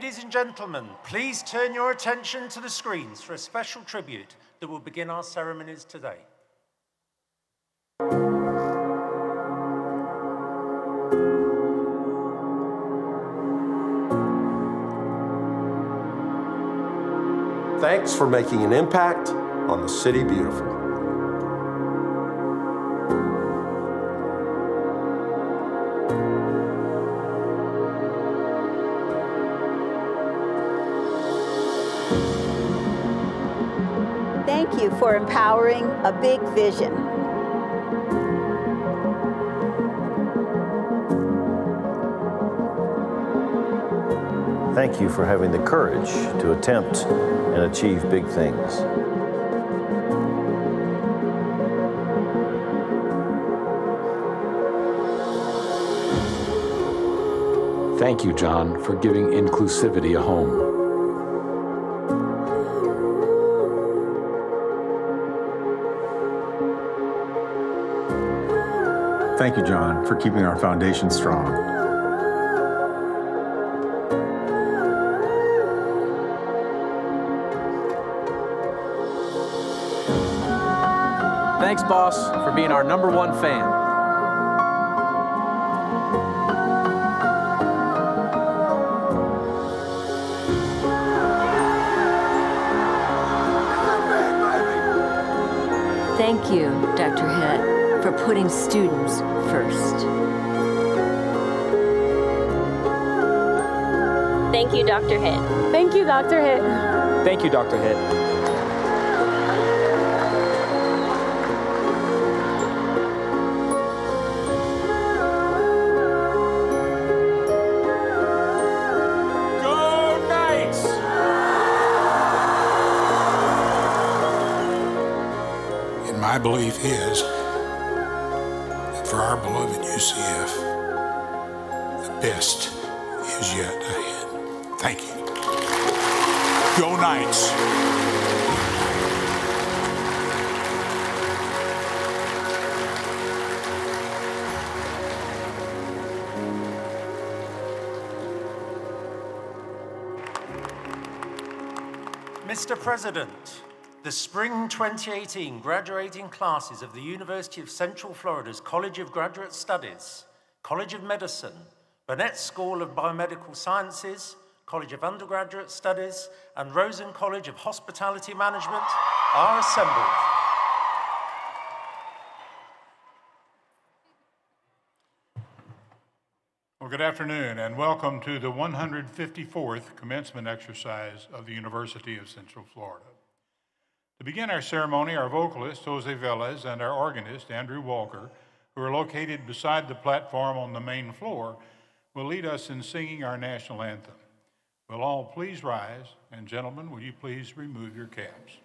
Ladies and gentlemen, please turn your attention to the screens for a special tribute that will begin our ceremonies today. Thanks for making an impact on the City Beautiful. Thank you for empowering a big vision. Thank you for having the courage to attempt and achieve big things. Thank you, John, for giving inclusivity a home. Thank you, John, for keeping our foundation strong. Thanks, boss, for being our #1 fan. Thank you, Dr. Hitt, for putting students first. Thank you, Dr. Hitt. Thank you, Dr. Hitt. Thank you, Dr. Hitt. My belief is that for our beloved UCF, the best is yet ahead. Thank you. Go Knights! Mr. President, the Spring 2018 graduating classes of the University of Central Florida's College of Graduate Studies, College of Medicine, Burnett School of Biomedical Sciences, College of Undergraduate Studies, and Rosen College of Hospitality Management are assembled. Well, good afternoon, and welcome to the 154th commencement exercise of the University of Central Florida. To begin our ceremony, our vocalist, Jose Velez, and our organist, Andrew Walker, who are located beside the platform on the main floor, will lead us in singing our national anthem. Will all please rise, and gentlemen, will you please remove your caps?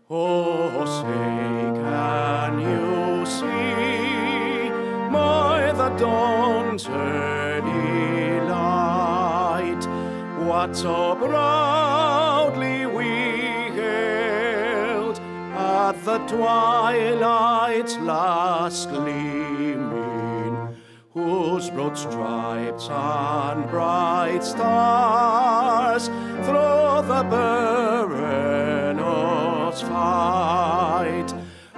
Oh, say, can you see by the dawn's early light what so proudly we hailed at the twilight's last gleaming, whose broad stripes and bright stars through the perilous fight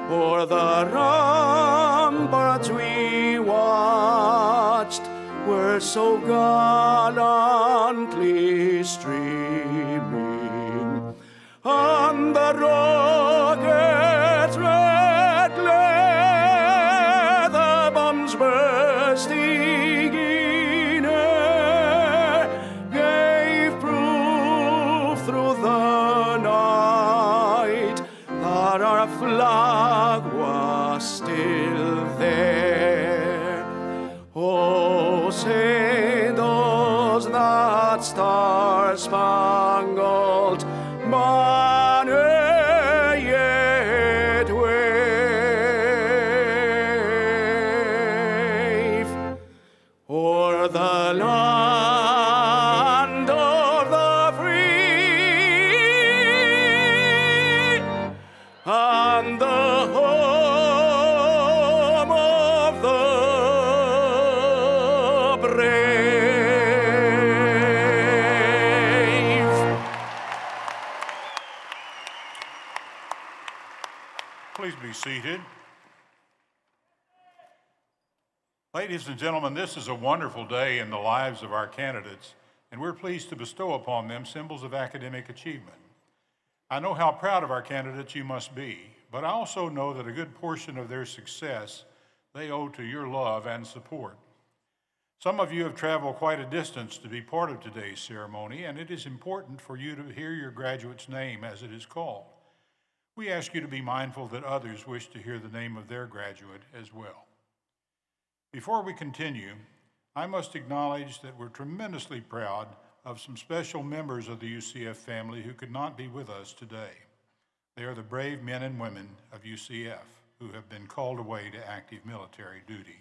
o'er the ramparts we watched were so gallantly streaming, and the rockets' red glare, the bombs bursting in air, gave proof through the night that our flag was still there. Oh, say does that star-spangled banner and the home of the brave. Please be seated. Ladies and gentlemen, this is a wonderful day in the lives of our candidates, and we're pleased to bestow upon them symbols of academic achievement. I know how proud of our candidates you must be, but I also know that a good portion of their success they owe to your love and support. Some of you have traveled quite a distance to be part of today's ceremony, and it is important for you to hear your graduate's name as it is called. We ask you to be mindful that others wish to hear the name of their graduate as well. Before we continue, I must acknowledge that we're tremendously proud of some special members of the UCF family who could not be with us today. They are the brave men and women of UCF who have been called away to active military duty.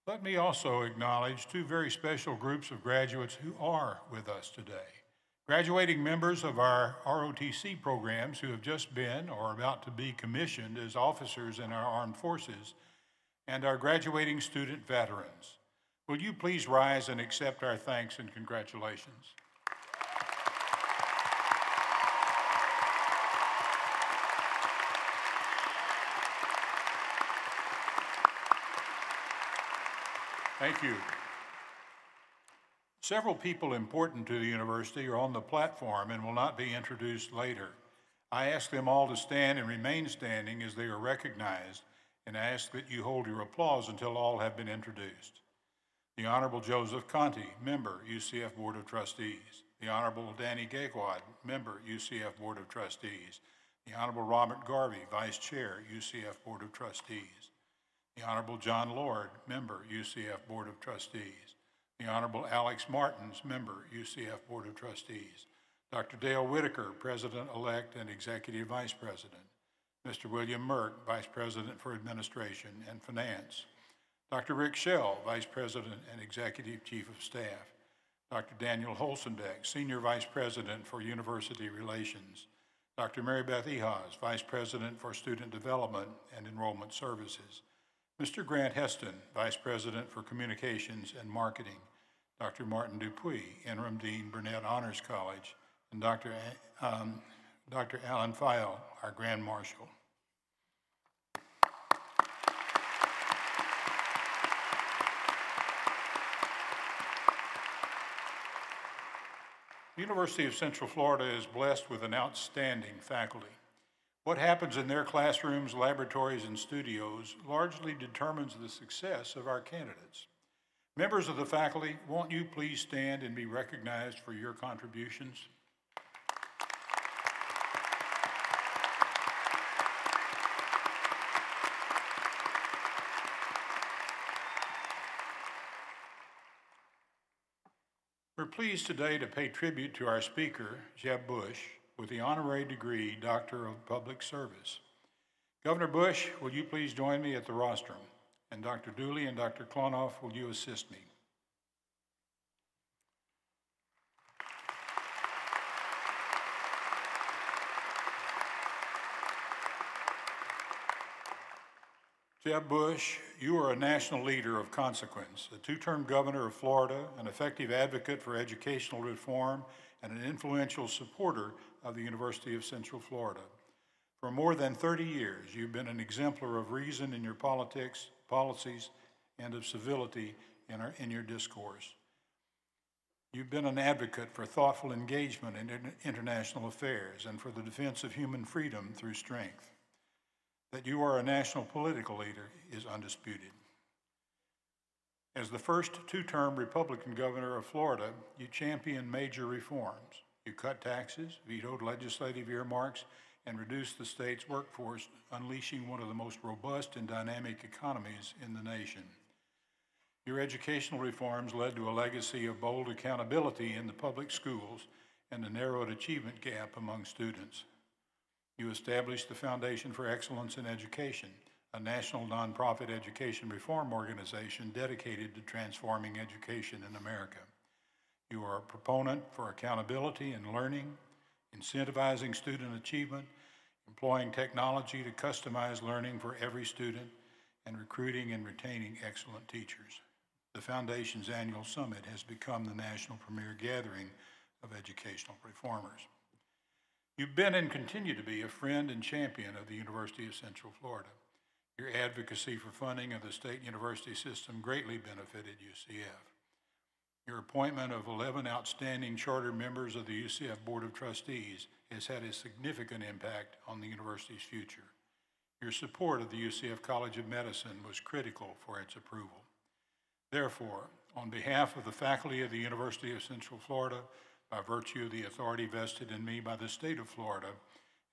Let me also acknowledge two very special groups of graduates who are with us today. Graduating members of our ROTC programs who have just been or are about to be commissioned as officers in our armed forces, and our graduating student veterans. Will you please rise and accept our thanks and congratulations? Thank you. Several people important to the university are on the platform and will not be introduced later. I ask them all to stand and remain standing as they are recognized, and ask that you hold your applause until all have been introduced. The Honorable Joseph Conti, member, UCF Board of Trustees. The Honorable Danny Gaikwad, member, UCF Board of Trustees. The Honorable Robert Garvey, Vice Chair, UCF Board of Trustees. The Honorable John Lord, member, UCF Board of Trustees. The Honorable Alex Martins, member, UCF Board of Trustees. Dr. Dale Whitaker, President-elect and Executive Vice President. Mr. William Merck, Vice President for Administration and Finance. Dr. Rick Schell, Vice President and Executive Chief of Staff. Dr. Daniel Holsenbeck, Senior Vice President for University Relations. Dr. Mary Beth Ehaws, Vice President for Student Development and Enrollment Services. Mr. Grant Heston, Vice President for Communications and Marketing. Dr. Martin Dupuy, Interim Dean, Burnett Honors College. And Dr. Alan File, our Grand Marshal. The University of Central Florida is blessed with an outstanding faculty. What happens in their classrooms, laboratories, and studios largely determines the success of our candidates. Members of the faculty, won't you please stand and be recognized for your contributions? We're pleased today to pay tribute to our speaker, Jeb Bush, with the honorary degree, Doctor of Public Service. Governor Bush, will you please join me at the rostrum? And Dr. Dooley and Dr. Klonoff, will you assist me? Jeb Bush, you are a national leader of consequence, a two-term governor of Florida, an effective advocate for educational reform, and an influential supporter of the University of Central Florida. For more than 30 years, you've been an exemplar of reason in your politics, policies, and of civility in your discourse. You've been an advocate for thoughtful engagement in international affairs and for the defense of human freedom through strength. That you are a national political leader is undisputed. As the first two-term Republican governor of Florida, you championed major reforms. You cut taxes, vetoed legislative earmarks, and reduced the state's workforce, unleashing one of the most robust and dynamic economies in the nation. Your educational reforms led to a legacy of bold accountability in the public schools and a narrowed achievement gap among students. You established the foundation for excellence in education, a national nonprofit education reform organization dedicated to transforming education in America. You are a proponent for accountability and learning, incentivizing student achievement, employing technology to customize learning for every student, and recruiting and retaining excellent teachers. The Foundation's annual summit has become the national premier gathering of educational reformers. You've been and continue to be a friend and champion of the University of Central Florida. Your advocacy for funding of the state university system greatly benefited UCF. Your appointment of 11 outstanding charter members of the UCF Board of Trustees has had a significant impact on the university's future. Your support of the UCF College of Medicine was critical for its approval. Therefore, on behalf of the faculty of the University of Central Florida, by virtue of the authority vested in me by the state of Florida,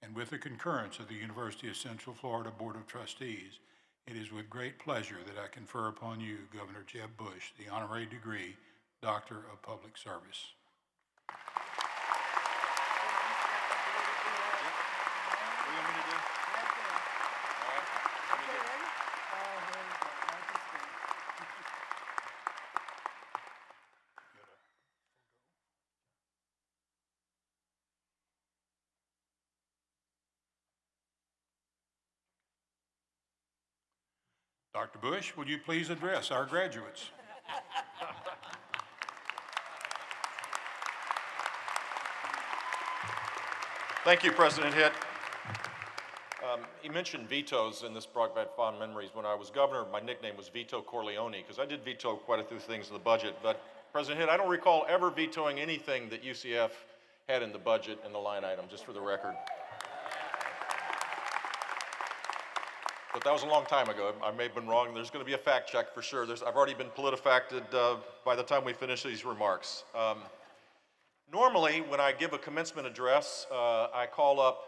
and with the concurrence of the University of Central Florida Board of Trustees, it is with great pleasure that I confer upon you, Governor Jeb Bush, the honorary degree, Doctor of Public Service. Dr. Bush, would you please address our graduates? Thank you, President Hitt. He mentioned vetoes, and this brought back fond memories. When I was governor, my nickname was Veto Corleone, because I did veto quite a few things in the budget. But President Hitt, I don't recall ever vetoing anything that UCF had in the budget and the line item, just for the record. But that was a long time ago. I may have been wrong. There's going to be a fact check for sure. I've already been politifacted by the time we finish these remarks. Normally, when I give a commencement address, I call up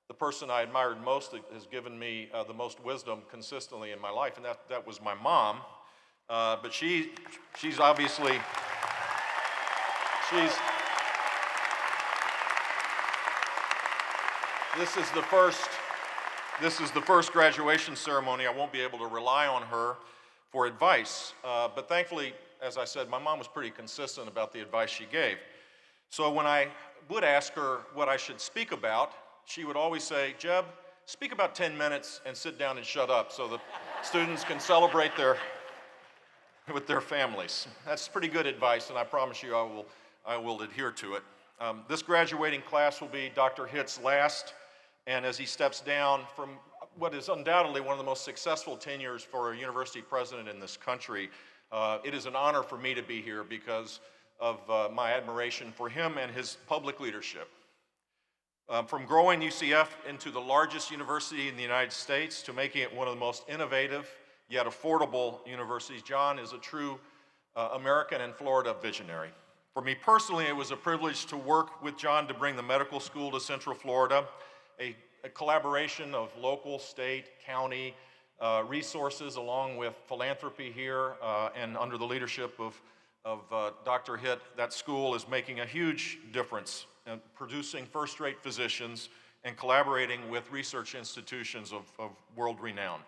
the person I admired most that has given me the most wisdom consistently in my life, and that was my mom. But she's obviously, this is the first graduation ceremony. I won't be able to rely on her for advice. But thankfully, as I said, my mom was pretty consistent about the advice she gave. So when I would ask her what I should speak about, she would always say, Jeb, speak about 10 minutes and sit down and shut up so the students can celebrate with their families. That's pretty good advice, and I promise you I will adhere to it. This graduating class will be Dr. Hitt's last, and as he steps down from what is undoubtedly one of the most successful tenures for a university president in this country, it is an honor for me to be here because of my admiration for him and his public leadership. From growing UCF into the largest university in the United States to making it one of the most innovative yet affordable universities, John is a true American and Florida visionary. For me personally, it was a privilege to work with John to bring the medical school to Central Florida, a collaboration of local, state, county resources along with philanthropy here and under the leadership of Dr. Hitt. That school is making a huge difference in producing first-rate physicians and collaborating with research institutions of world renown.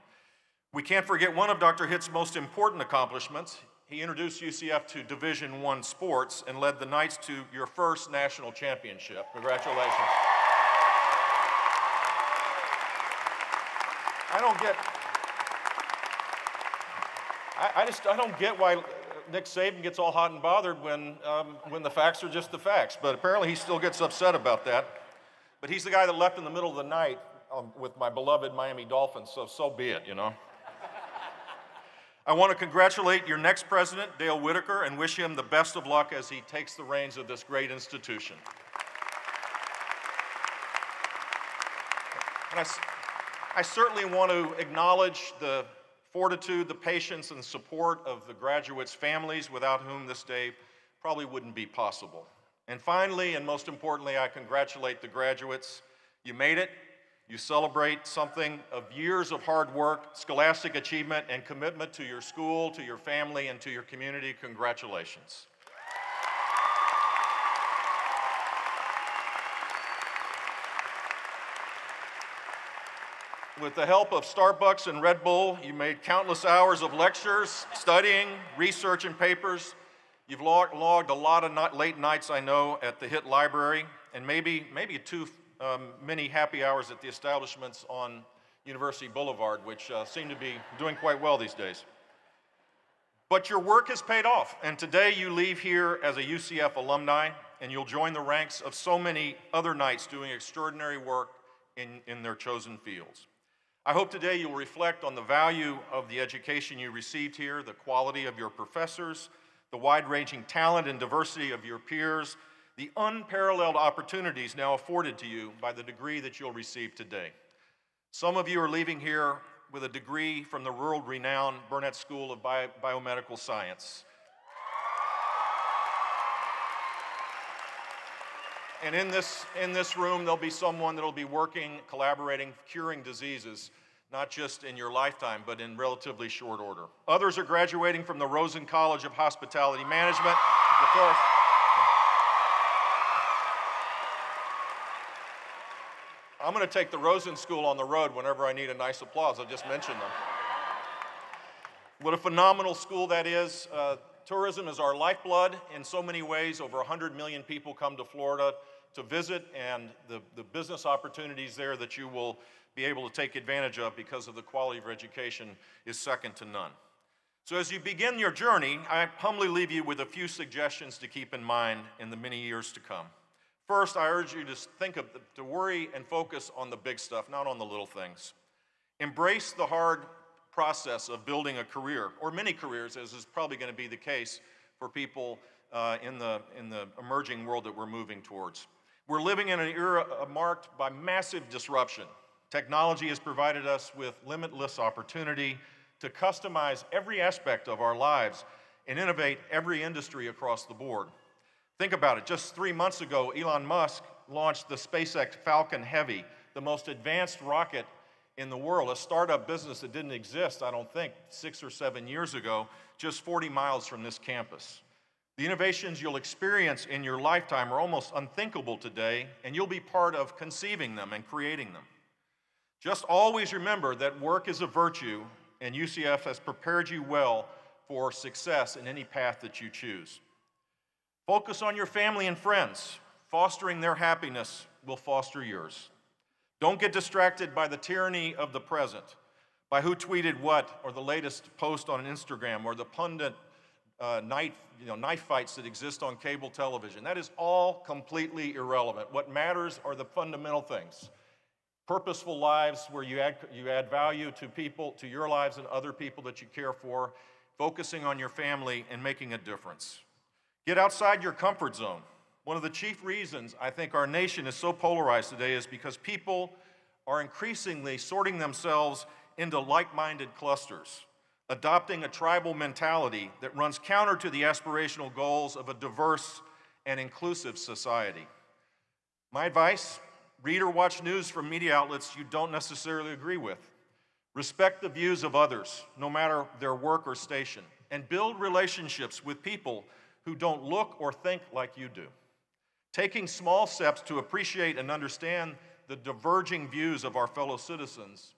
We can't forget one of Dr. Hitt's most important accomplishments. He introduced UCF to Division I sports and led the Knights to your first national championship. Congratulations. I don't get why Nick Saban gets all hot and bothered when the facts are just the facts, but apparently he still gets upset about that. But he's the guy that left in the middle of the night with my beloved Miami Dolphins, so be it, you know. I want to congratulate your next president, Dale Whitaker, and wish him the best of luck as he takes the reins of this great institution. And I certainly want to acknowledge the fortitude, the patience, and support of the graduates' families, without whom this day probably wouldn't be possible. And finally, and most importantly, I congratulate the graduates. You made it. You celebrate something of years of hard work, scholastic achievement, and commitment to your school, to your family, and to your community. Congratulations. With the help of Starbucks and Red Bull, you made countless hours of lectures, studying, research, and papers. You've logged a lot of late nights, I know, at the HIT library, and maybe too many happy hours at the establishments on University Boulevard, which seem to be doing quite well these days. But your work has paid off, and today you leave here as a UCF alumni, and you'll join the ranks of so many other knights doing extraordinary work in their chosen fields. I hope today you'll reflect on the value of the education you received here, the quality of your professors, the wide-ranging talent and diversity of your peers, the unparalleled opportunities now afforded to you by the degree that you'll receive today. Some of you are leaving here with a degree from the world-renowned Burnett School of Biomedical Science. And in this room, there'll be someone that'll be working, collaborating, curing diseases, not just in your lifetime, but in relatively short order. Others are graduating from the Rosen College of Hospitality Management. I'm going to take the Rosen School on the road whenever I need a nice applause. I'll just mention them. What a phenomenal school that is. Tourism is our lifeblood in so many ways. Over 100 million people come to Florida to visit, and the business opportunities there that you will be able to take advantage of because of the quality of your education is second to none. So as you begin your journey, I humbly leave you with a few suggestions to keep in mind in the many years to come. First, I urge you to worry and focus on the big stuff, not on the little things. Embrace the hard process of building a career, or many careers, as is probably going to be the case for people in the emerging world that we're moving towards. We're living in an era marked by massive disruption. Technology has provided us with limitless opportunity to customize every aspect of our lives and innovate every industry across the board. Think about it. Just 3 months ago, Elon Musk launched the SpaceX Falcon Heavy, the most advanced rocket in the world, a startup business that didn't exist, I don't think, 6 or 7 years ago, just 40 miles from this campus. The innovations you'll experience in your lifetime are almost unthinkable today, and you'll be part of conceiving them and creating them. Just always remember that work is a virtue, and UCF has prepared you well for success in any path that you choose. Focus on your family and friends. Fostering their happiness will foster yours. Don't get distracted by the tyranny of the present, by who tweeted what, or the latest post on Instagram, or the pundit knife fights that exist on cable television. That is all completely irrelevant. What matters are the fundamental things. Purposeful lives where you add value to people, to your lives and other people that you care for, focusing on your family and making a difference. Get outside your comfort zone. One of the chief reasons I think our nation is so polarized today is because people are increasingly sorting themselves into like-minded clusters, adopting a tribal mentality that runs counter to the aspirational goals of a diverse and inclusive society. My advice, read or watch news from media outlets you don't necessarily agree with. Respect the views of others, no matter their work or station, and build relationships with people who don't look or think like you do. Taking small steps to appreciate and understand the diverging views of our fellow citizens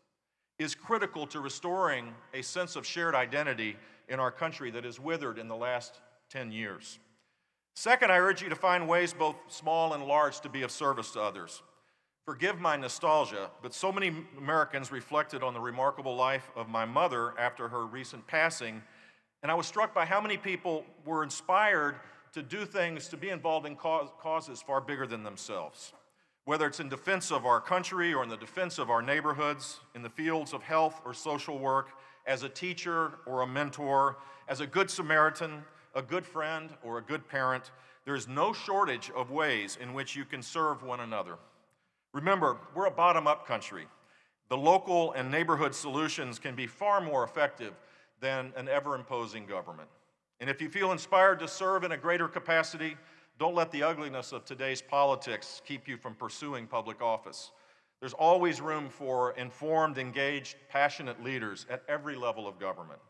is critical to restoring a sense of shared identity in our country that has withered in the last 10 years. Second, I urge you to find ways, both small and large, to be of service to others. Forgive my nostalgia, but so many Americans reflected on the remarkable life of my mother after her recent passing, and I was struck by how many people were inspired to do things, to be involved in causes far bigger than themselves. Whether it's in defense of our country or in the defense of our neighborhoods, in the fields of health or social work, as a teacher or a mentor, as a good Samaritan, a good friend, or a good parent, there is no shortage of ways in which you can serve one another. Remember, we're a bottom-up country. The local and neighborhood solutions can be far more effective than an ever-imposing government. And if you feel inspired to serve in a greater capacity, don't let the ugliness of today's politics keep you from pursuing public office. There's always room for informed, engaged, passionate leaders at every level of government.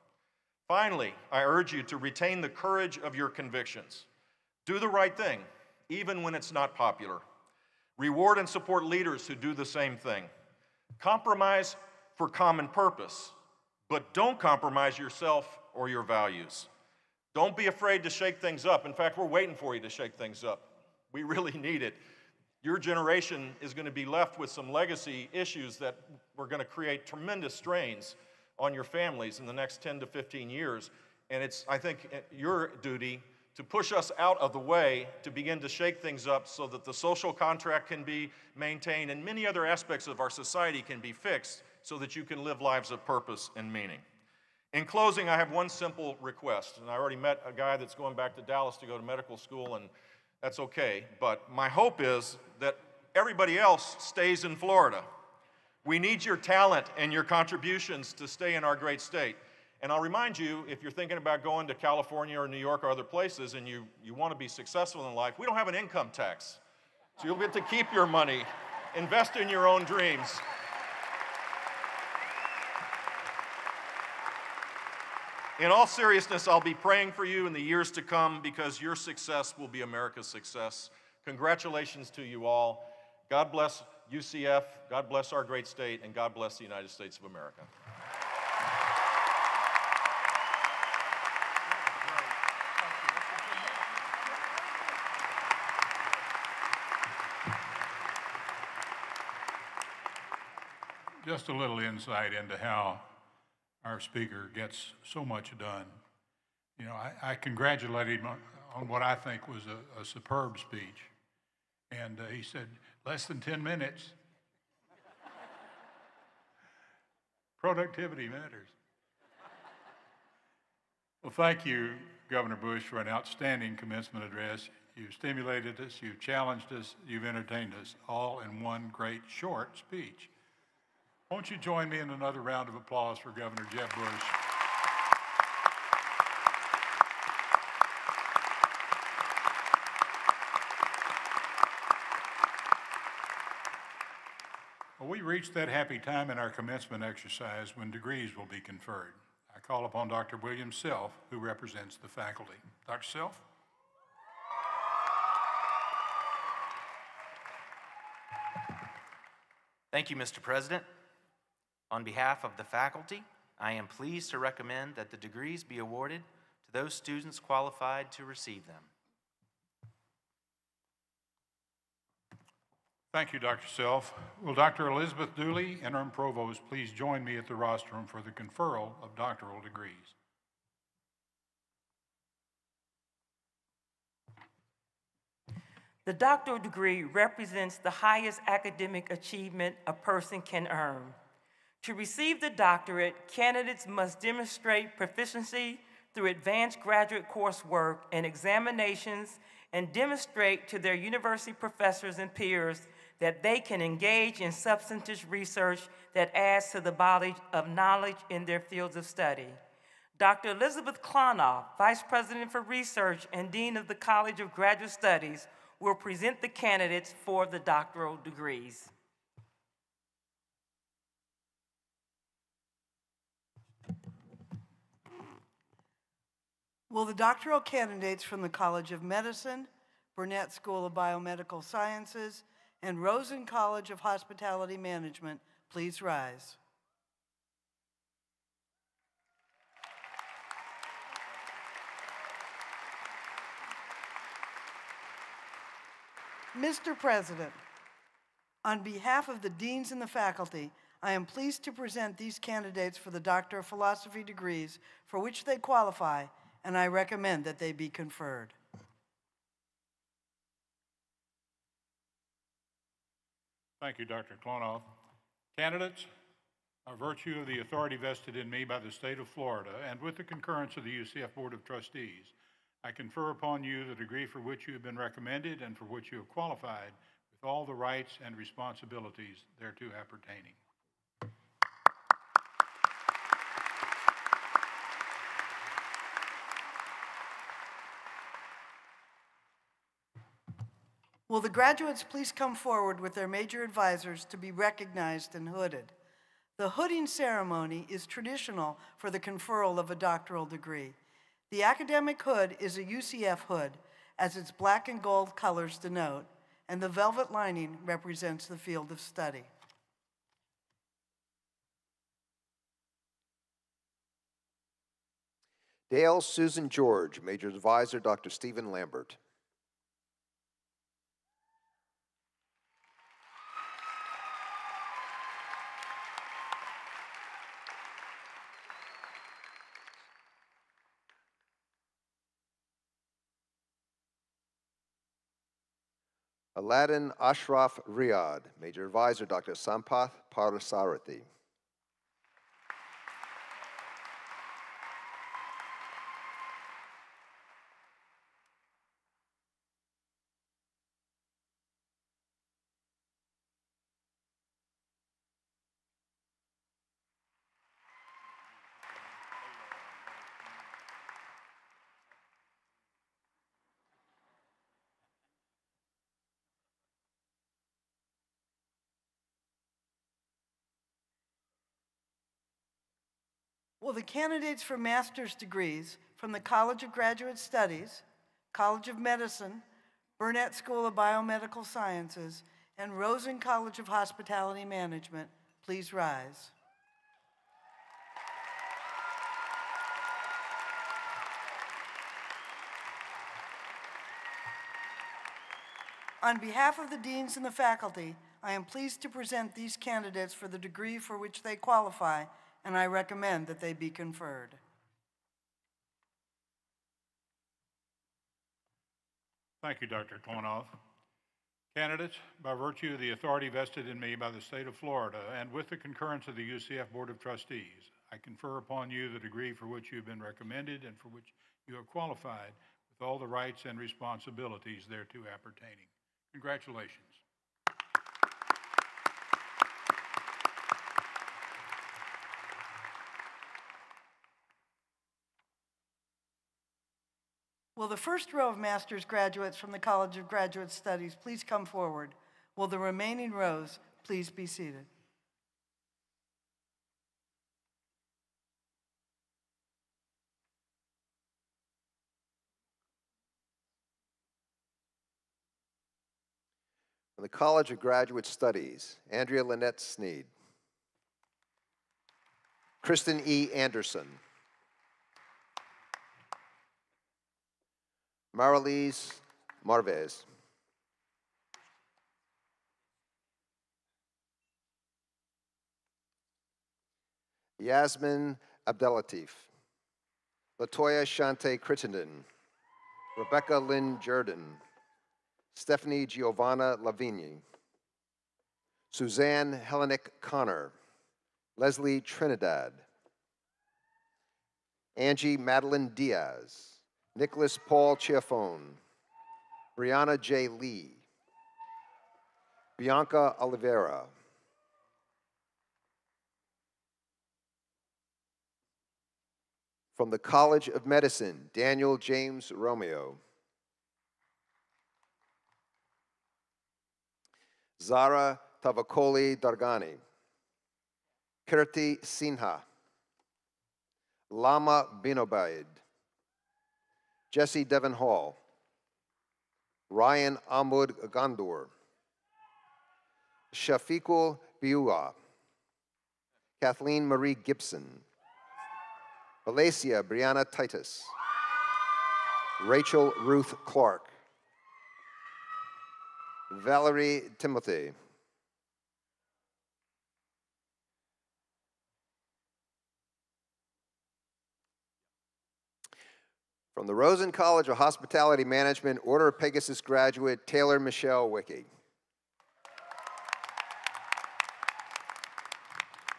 Finally, I urge you to retain the courage of your convictions. Do the right thing, even when it's not popular. Reward and support leaders who do the same thing. Compromise for common purpose, but don't compromise yourself or your values. Don't be afraid to shake things up. In fact, we're waiting for you to shake things up. We really need it. Your generation is going to be left with some legacy issues that we're going to create tremendous strains on your families in the next 10 to 15 years. And it's, I think, your duty to push us out of the way to begin to shake things up so that the social contract can be maintained and many other aspects of our society can be fixed so that you can live lives of purpose and meaning. In closing, I have one simple request, and I already met a guy that's going back to Dallas to go to medical school, and that's okay, but my hope is that everybody else stays in Florida. We need your talent and your contributions to stay in our great state. And I'll remind you, if you're thinking about going to California or New York or other places and you want to be successful in life, we don't have an income tax. So you'll get to keep your money, invest in your own dreams. In all seriousness, I'll be praying for you in the years to come because your success will be America's success. Congratulations to you all. God bless UCF, God bless our great state, and God bless the United States of America. Just a little insight into how our speaker gets so much done. You know, I congratulated him on what I think was a superb speech. And he said, less than 10 minutes. Productivity matters. Well, thank you, Governor Bush, for an outstanding commencement address. You've stimulated us, you've challenged us, you've entertained us, all in one great short speech. Won't you join me in another round of applause for Governor Jeb Bush? Well, we reached that happy time in our commencement exercise when degrees will be conferred. I call upon Dr. William Self, who represents the faculty. Dr. Self? Thank you, Mr. President. On behalf of the faculty, I am pleased to recommend that the degrees be awarded to those students qualified to receive them. Thank you, Dr. Self. Will Dr. Elizabeth Dooley, Interim Provost, please join me at the rostrum for the conferral of doctoral degrees? The doctoral degree represents the highest academic achievement a person can earn. To receive the doctorate, candidates must demonstrate proficiency through advanced graduate coursework and examinations and demonstrate to their university professors and peers that they can engage in substantive research that adds to the body of knowledge in their fields of study. Dr. Elizabeth Klonoff, Vice President for Research and Dean of the College of Graduate Studies, will present the candidates for the doctoral degrees. Will the doctoral candidates from the College of Medicine, Burnett School of Biomedical Sciences, and Rosen College of Hospitality Management please rise? Mr. President, on behalf of the deans and the faculty, I am pleased to present these candidates for the Doctor of Philosophy degrees for which they qualify, and I recommend that they be conferred. Thank you, Dr. Klonoff. Candidates, by virtue of the authority vested in me by the state of Florida and with the concurrence of the UCF Board of Trustees, I confer upon you the degree for which you have been recommended and for which you have qualified with all the rights and responsibilities thereto appertaining. Will the graduates please come forward with their major advisors to be recognized and hooded? The hooding ceremony is traditional for the conferral of a doctoral degree. The academic hood is a UCF hood, as its black and gold colors denote, and the velvet lining represents the field of study. Dale Susan George, Major Advisor Dr. Stephen Lambert. Aladdin Ashraf Riyad, Major Advisor Dr. Sampath Parasarathi. Will the candidates for master's degrees from the College of Graduate Studies, College of Medicine, Burnett School of Biomedical Sciences, and Rosen College of Hospitality Management please rise? On behalf of the deans and the faculty, I am pleased to present these candidates for the degree for which they qualify, and I recommend that they be conferred. Thank you, Dr. Klonoff. Candidates, by virtue of the authority vested in me by the state of Florida and with the concurrence of the UCF Board of Trustees, I confer upon you the degree for which you have been recommended and for which you have qualified with all the rights and responsibilities thereto appertaining. Congratulations. Will the first row of master's graduates from the College of Graduate Studies please come forward? Will the remaining rows please be seated? From the College of Graduate Studies, Andrea Lynette Sneed. Kristen E. Anderson. Maralise Marvez. Yasmin Abdelatif. Latoya Shante Crittenden. Rebecca Lynn Jordan. Stephanie Giovanna Lavigny. Suzanne Hellenic Connor. Leslie Trinidad. Angie Madeline Diaz. Nicholas Paul Chiafone, Brianna J. Lee, Bianca Oliveira, from the College of Medicine, Daniel James Romeo, Zara Tavakoli Dargani, Kirti Sinha, Lama Binobaid, Jesse Devon Hall, Ryan Ahmud Gandour, Shafiqul Biua, Kathleen Marie Gibson, Valencia Brianna Titus, Rachel Ruth Clark, Valerie Timothy, from the Rosen College of Hospitality Management, Order of Pegasus graduate, Taylor Michelle Wicke.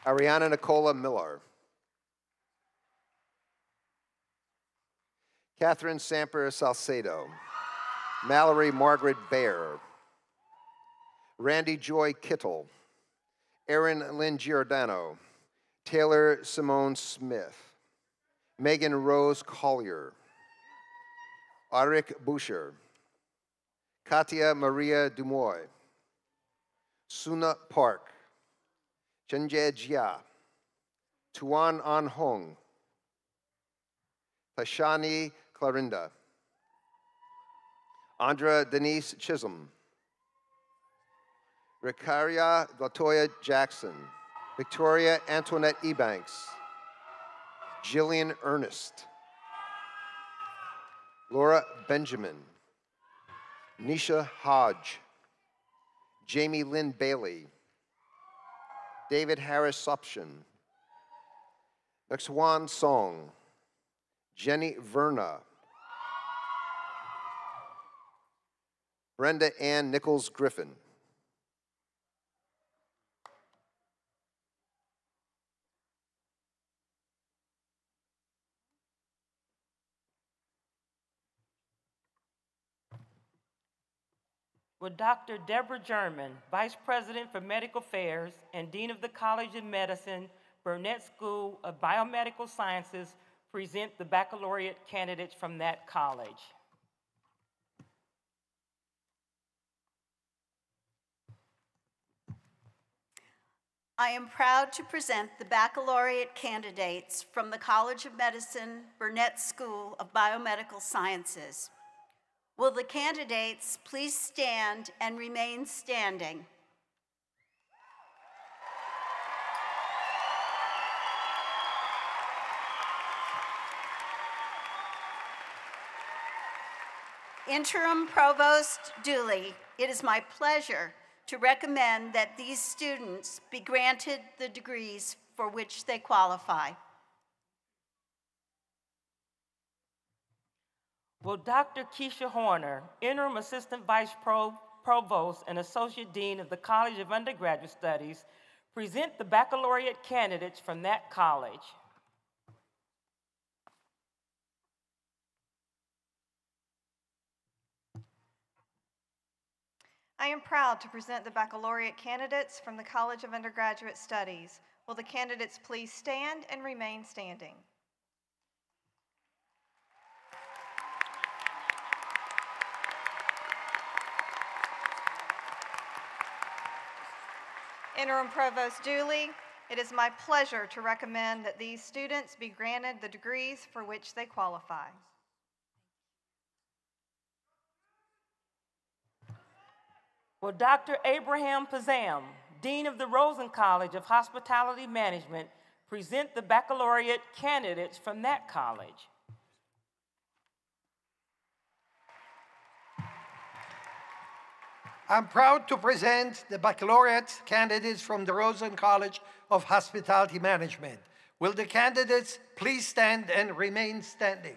Ariana Nicola Miller. Catherine Samper Salcedo. Mallory Margaret Baer. Randy Joy Kittle. Erin Lynn Giordano. Taylor Simone Smith. Megan Rose Collier. Arik Boucher, Katia Maria Dumoy, Suna Park, Chenje Jia, Tuan An Hong, Tashani Clarinda, Andra Denise Chisholm, Ricaria Latoya Jackson, Victoria Antoinette Ebanks, Jillian Ernest, Laura Benjamin, Nisha Hodge, Jamie Lynn Bailey, David Harris Suption, Nexwan Song, Jenny Verna, Brenda Ann Nichols Griffin, Will Dr. Deborah German, Vice President for Medical Affairs and Dean of the College of Medicine, Burnett School of Biomedical Sciences, present the baccalaureate candidates from that college? I am proud to present the baccalaureate candidates from the College of Medicine, Burnett School of Biomedical Sciences. Will the candidates please stand and remain standing? Interim Provost Dooley, it is my pleasure to recommend that these students be granted the degrees for which they qualify. Will Dr. Keisha Horner, Interim Assistant Vice Provost and Associate Dean of the College of Undergraduate Studies, present the baccalaureate candidates from that college? I am proud to present the baccalaureate candidates from the College of Undergraduate Studies. Will the candidates please stand and remain standing? Interim Provost Dooley, it is my pleasure to recommend that these students be granted the degrees for which they qualify. Will Dr. Abraham Pazam, Dean of the Rosen College of Hospitality Management, present the baccalaureate candidates from that college? I'm proud to present the baccalaureate candidates from the Rosen College of Hospitality Management. Will the candidates please stand and remain standing?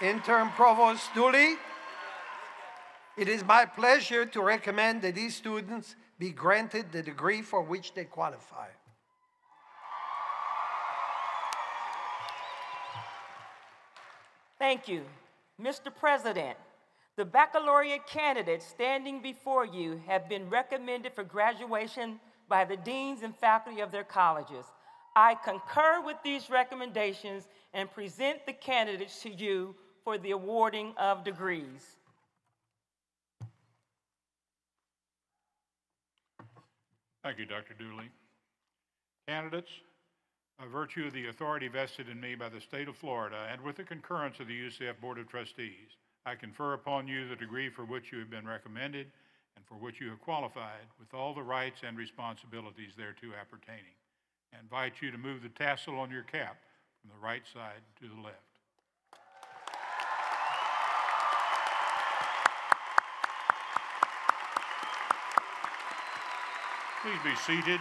Interim Provost Dooley, it is my pleasure to recommend that these students be granted the degree for which they qualify. Thank you. Mr. President, the baccalaureate candidates standing before you have been recommended for graduation by the deans and faculty of their colleges. I concur with these recommendations and present the candidates to you for the awarding of degrees. Thank you, Dr. Dooley. Candidates, by virtue of the authority vested in me by the state of Florida and with the concurrence of the UCF Board of Trustees, I confer upon you the degree for which you have been recommended and for which you have qualified with all the rights and responsibilities thereto appertaining. I invite you to move the tassel on your cap from the right side to the left. Please be seated.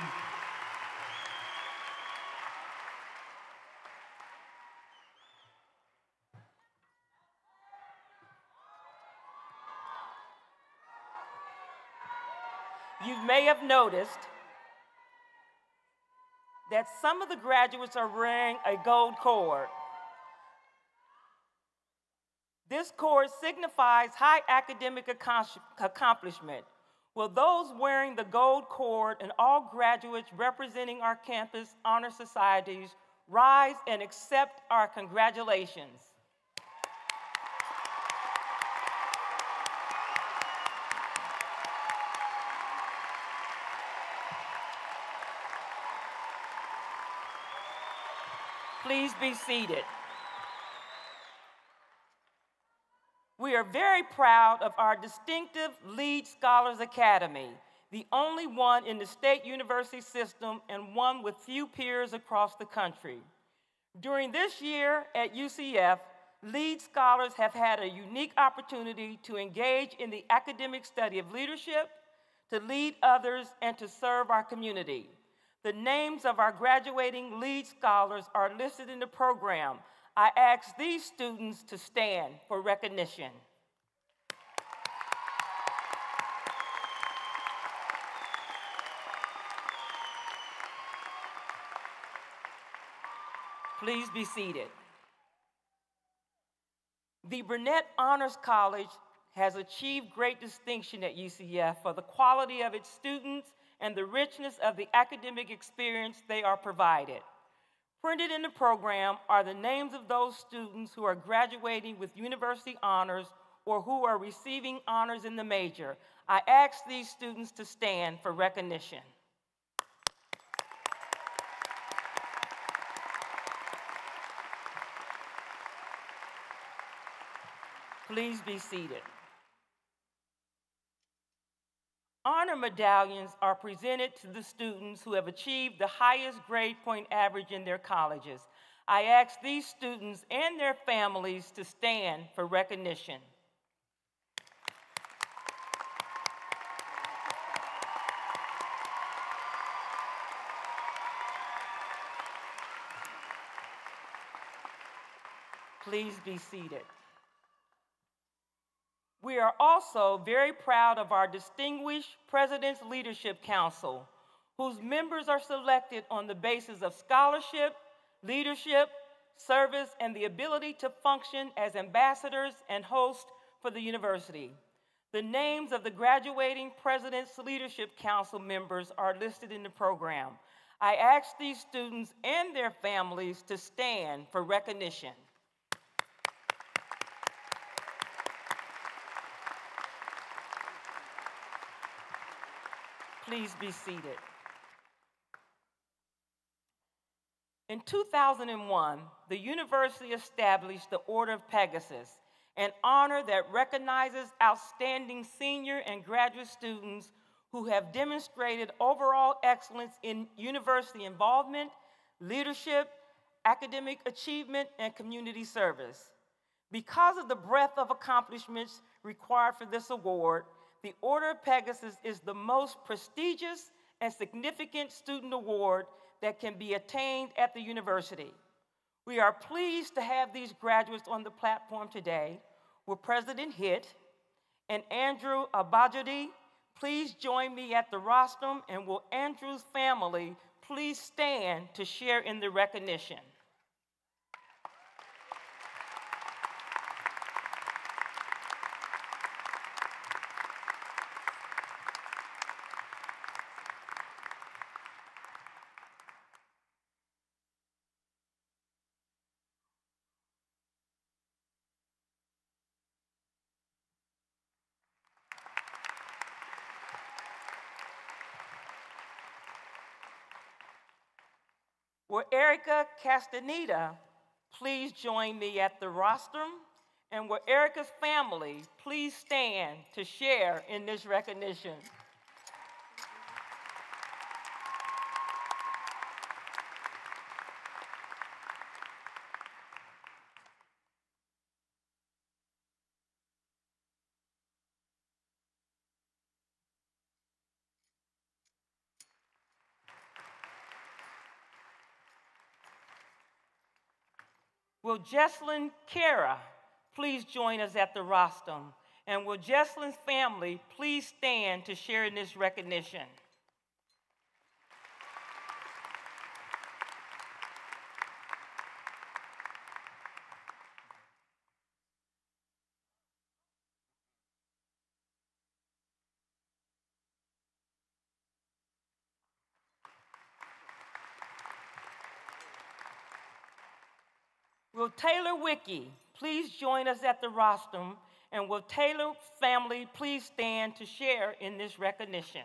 You may have noticed that some of the graduates are wearing a gold cord. This cord signifies high academic accomplishment. Will those wearing the gold cord and all graduates representing our campus honor societies rise and accept our congratulations? Please be seated. We are very proud of our distinctive Lead Scholars Academy. the only one in the state university system and one with few peers across the country. During this year at UCF, lead scholars have had a unique opportunity to engage in the academic study of leadership, to lead others, and to serve our community. The names of our graduating lead scholars are listed in the program. I ask these students to stand for recognition. Please be seated. The Burnett Honors College has achieved great distinction at UCF for the quality of its students and the richness of the academic experience they are provided. Printed in the program are the names of those students who are graduating with university honors or who are receiving honors in the major. I ask these students to stand for recognition. Please be seated. Honor medallions are presented to the students who have achieved the highest grade point average in their colleges. I ask these students and their families to stand for recognition. Please be seated. We are also very proud of our distinguished President's Leadership Council, whose members are selected on the basis of scholarship, leadership, service, and the ability to function as ambassadors and hosts for the university. The names of the graduating President's Leadership Council members are listed in the program. I ask these students and their families to stand for recognition. Please be seated. In 2001, the university established the Order of Pegasus, an honor that recognizes outstanding senior and graduate students who have demonstrated overall excellence in university involvement, leadership, academic achievement, and community service. Because of the breadth of accomplishments required for this award, the Order of Pegasus is the most prestigious and significant student award that can be attained at the university. We are pleased to have these graduates on the platform today. Will President Hitt and Andrew Abajadi please join me at the rostrum, and will Andrew's family please stand to share in the recognition. Will Erica Castaneda please join me at the rostrum? And will Erica's family please stand to share in this recognition? Will Jesslyn Kara please join us at the rostrum? And will Jesslyn's family please stand to share in this recognition? Will Taylor Wickie please join us at the rostrum? And will Taylor's family please stand to share in this recognition?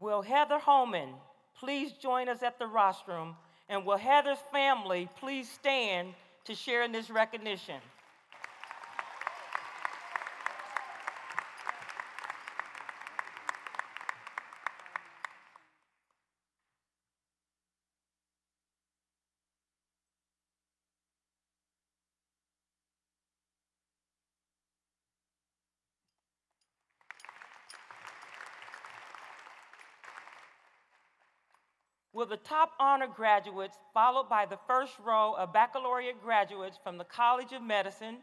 Will Heather Holman please join us at the rostrum? And will Heather's family please stand to share in this recognition? Will the top honor graduates, followed by the first row of baccalaureate graduates from the College of Medicine,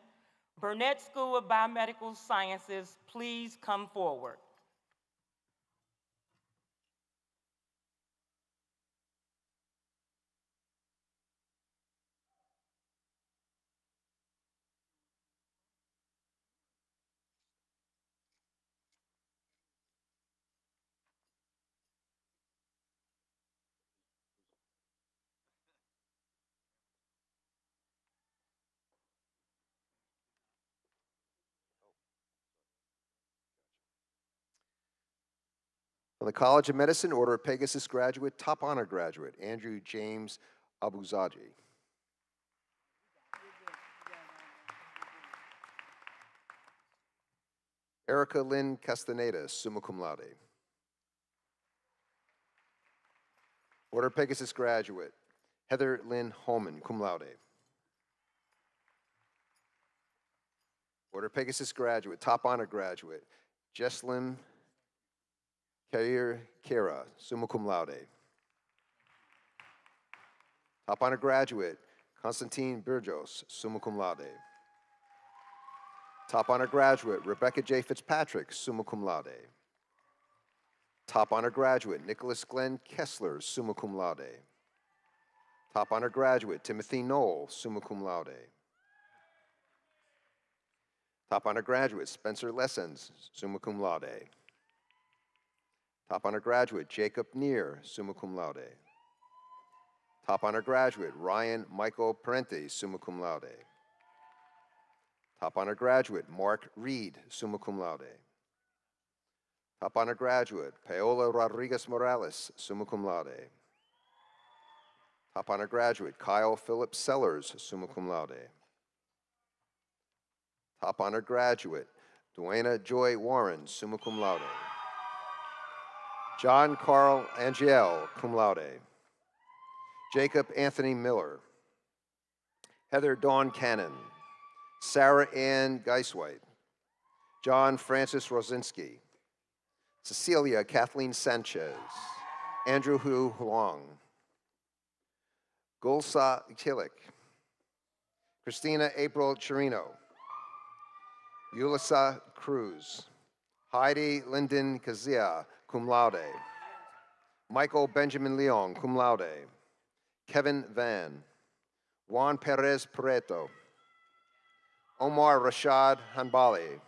Burnett School of Biomedical Sciences, please come forward? From the College of Medicine, Order of Pegasus graduate, top honor graduate, Andrew James Abuzaji. Erica Lynn Castaneda, summa cum laude. Order of Pegasus graduate, Heather Lynn Holman, cum laude. Order of Pegasus graduate, top honor graduate, Jesslyn Kair Kara, summa cum laude. Top honor graduate, Constantine Burgos, summa cum laude. Top honor graduate, Rebecca J. Fitzpatrick, summa cum laude. Top honor graduate, Nicholas Glenn Kessler, summa cum laude. Top honor graduate, Timothy Knoll, summa cum laude. Top honor graduate, Spencer Lessens, summa cum laude. Top honor graduate, Jacob Neer, summa cum laude. Top honor graduate, Ryan Michael Parente, summa cum laude. Top honor graduate, Mark Reed, summa cum laude. Top honor graduate, Paola Rodriguez Morales, summa cum laude. Top honor graduate, Kyle Philip Sellers, summa cum laude. Top honor graduate, Duana Joy Warren, summa cum laude. John Carl Angel, cum laude. Jacob Anthony Miller. Heather Dawn Cannon. Sarah Ann Geisweit. John Francis Rosinski. Cecilia Kathleen Sanchez. Andrew Hu Huang. Gulsa Kilik. Christina April Chirino. Ulissa Cruz. Heidi Linden Kazia, cum laude. Michael Benjamin Leon, cum laude. Kevin Van. Juan Perez Pareto. Omar Rashad Hanbali.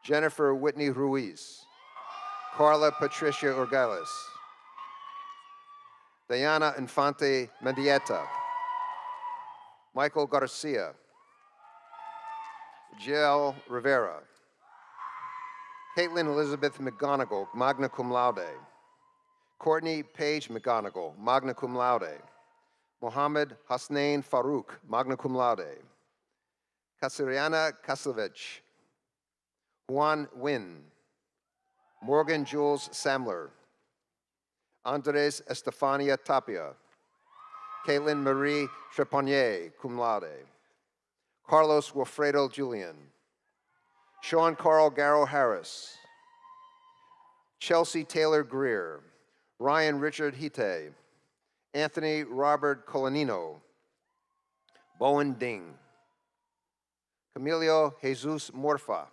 Jennifer Whitney Ruiz. Carla Patricia Orgales. Diana Infante Mendieta. Michael Garcia. Jill Rivera. Caitlin Elizabeth McGonigal, magna cum laude. Courtney Paige McGonigal, magna cum laude. Mohammed Hasnain Farouk, magna cum laude. Kasiriana Kaslovich. Juan Wynn. Morgan Jules Samler. Andres Estefania Tapia. Caitlin Marie Trepanier, cum laude. Carlos Wilfredo Julian. Sean Carl Garrow Harris. Chelsea Taylor Greer. Ryan Richard Hite. Anthony Robert Colanino. Bowen Ding. Camilio Jesus Morfa.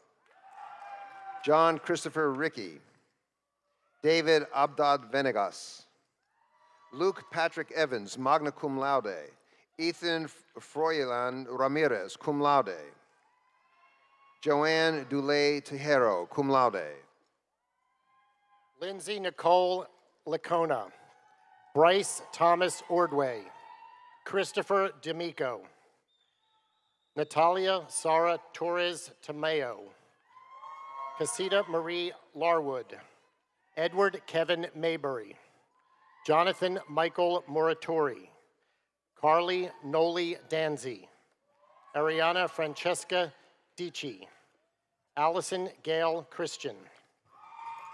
John Christopher Ricky. David Abdad Venegas. Luke Patrick Evans, magna cum laude. Ethan Froilan Ramirez, cum laude. Joanne Dulay Tejero, cum laude. Lindsay Nicole Lacona. Bryce Thomas Ordway. Christopher D'Amico. Natalia Sara Torres Tamayo. Casita Marie Larwood. Edward Kevin Maybury, Jonathan Michael Muratori, Carly Noli Danzi, Ariana Francesca Dici, Allison Gail Christian,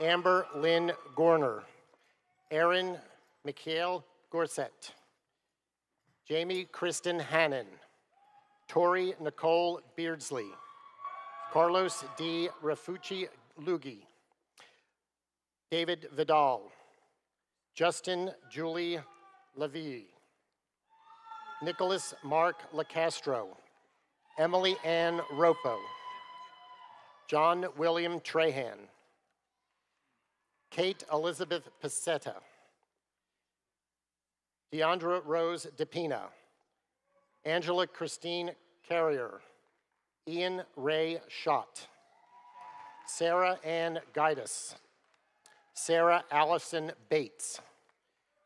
Amber Lynn Gorner, Erin Mikhail Gorset, Jamie Kristen Hannon, Tori Nicole Beardsley, Carlos D. Rafucci Lugi, David Vidal, Justin Julie Levy, Nicholas Mark LaCastro, Emily Ann Ropo, John William Trahan, Kate Elizabeth Pacetta, Deandra Rose DePina, Angela Christine Carrier, Ian Ray Schott, Sarah Ann Gaitis, Sarah Allison Bates,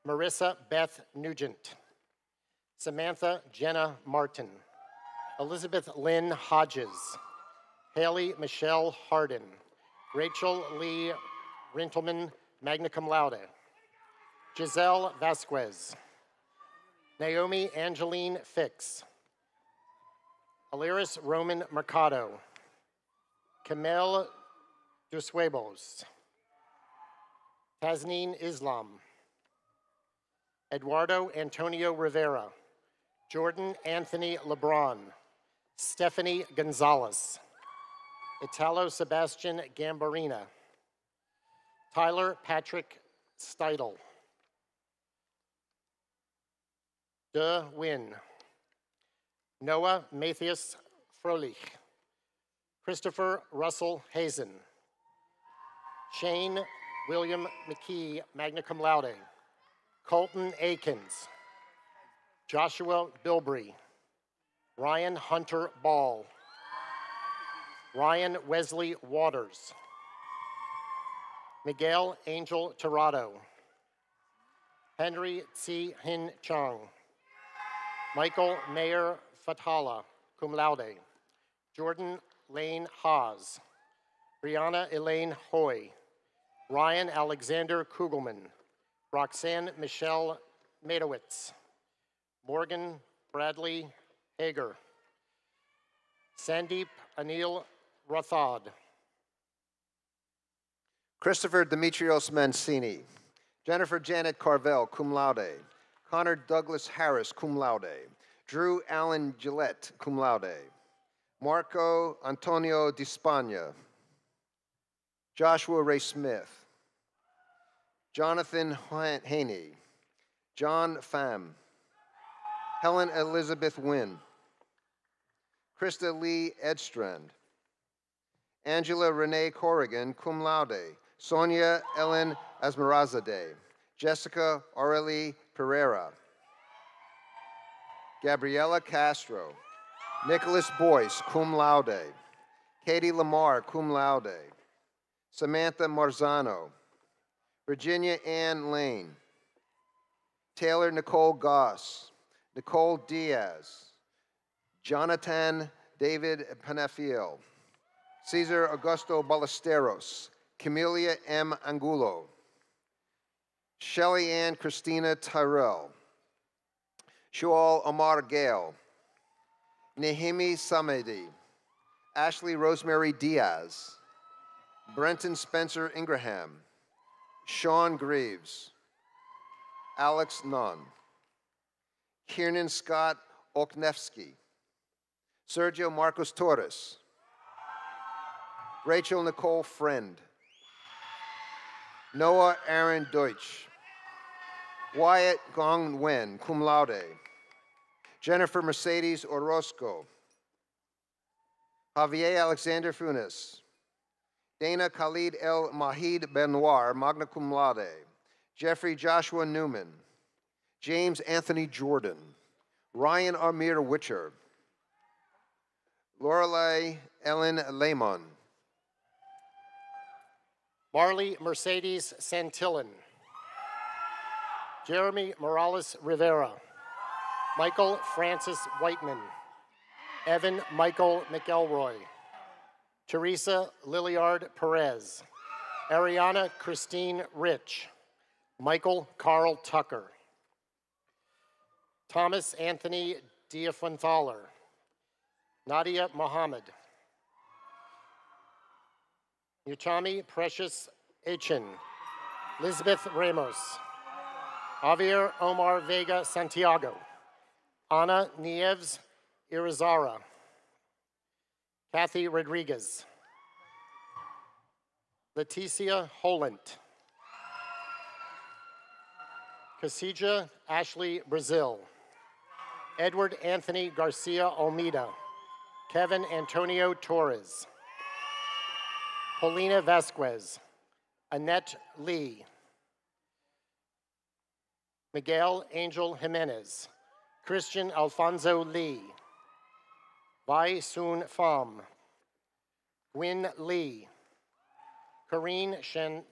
Marissa Beth Nugent, Samantha Jenna Martin, Elizabeth Lynn Hodges, Haley Michelle Harden, Rachel Lee Rintelman, magna cum laude, Giselle Vasquez, Naomi Angeline Fix, Aliris Roman Mercado, Kamel Dusuebos, Tasneen Islam, Eduardo Antonio Rivera, Jordan Anthony LeBron, Stephanie Gonzalez, Italo Sebastian Gambarina, Tyler Patrick Steidel, De Win, Noah Matthias Froelich, Christopher Russell Hazen, Shane William McKee, magna cum laude, Colton Akins, Joshua Bilbrey, Ryan Hunter Ball, Ryan Wesley Waters, Miguel Angel Tirado, Henry Tsi Hin Chung, Michael Mayer Fathala, cum laude, Jordan Lane Haas, Brianna Elaine Hoy, Ryan Alexander Kugelman, Roxanne Michelle Madowitz, Morgan Bradley Hager, Sandeep Anil Rathod, Christopher Demetrios Mancini, Jennifer Janet Carvel, cum laude, Connor Douglas Harris, cum laude, Drew Allen Gillette, cum laude, Marco Antonio Di Spagna, Joshua Ray Smith, Jonathan Haney, John Pham, Helen Elizabeth Wynn, Krista Lee Edstrand, Angela Renee Corrigan, cum laude, Sonia Ellen Esmeralzadeh, Jessica Aurelie Pereira, Gabriela Castro, Nicholas Boyce, cum laude, Katie Lamar, cum laude, Samantha Marzano, Virginia Ann Lane, Taylor Nicole Goss, Nicole Diaz, Jonathan David Penafiel, Cesar Augusto Ballesteros, Camelia M. Angulo, Shelley Ann Christina Tyrell, Shual Omar Gale, Nehemi Samedi, Ashley Rosemary Diaz, Brenton Spencer Ingraham, Sean Greaves, Alex Nunn, Kiernan Scott Oknevsky, Sergio Marcos Torres, Rachel Nicole Friend, Noah Aaron Deutsch, Wyatt Gong Wen, cum laude, Jennifer Mercedes Orozco, Javier Alexander Funes, Dana Khalid El Mahid Benoir, magna cum laude, Jeffrey Joshua Newman, James Anthony Jordan, Ryan Amir Witcher, Lorelei Ellen Lehman, Marley Mercedes Santillan, Jeremy Morales Rivera, Michael Francis Whiteman, Evan Michael McElroy, Teresa Lilliard Perez, Ariana Christine Rich. Michael Carl Tucker. Thomas Anthony Diafuenthaler. Nadia Mohammed. Yutami Precious Achin. Elizabeth Ramos. Javier Omar Vega Santiago. Ana Nieves Irizarra. Kathy Rodriguez. Leticia Holant. Casija Ashley Brazil. Edward Anthony Garcia Almeida. Kevin Antonio Torres. Paulina Vasquez. Annette Lee. Miguel Angel Jimenez. Christian Alfonso Lee. Vai Soon Pham. Gwyn Lee. Corrine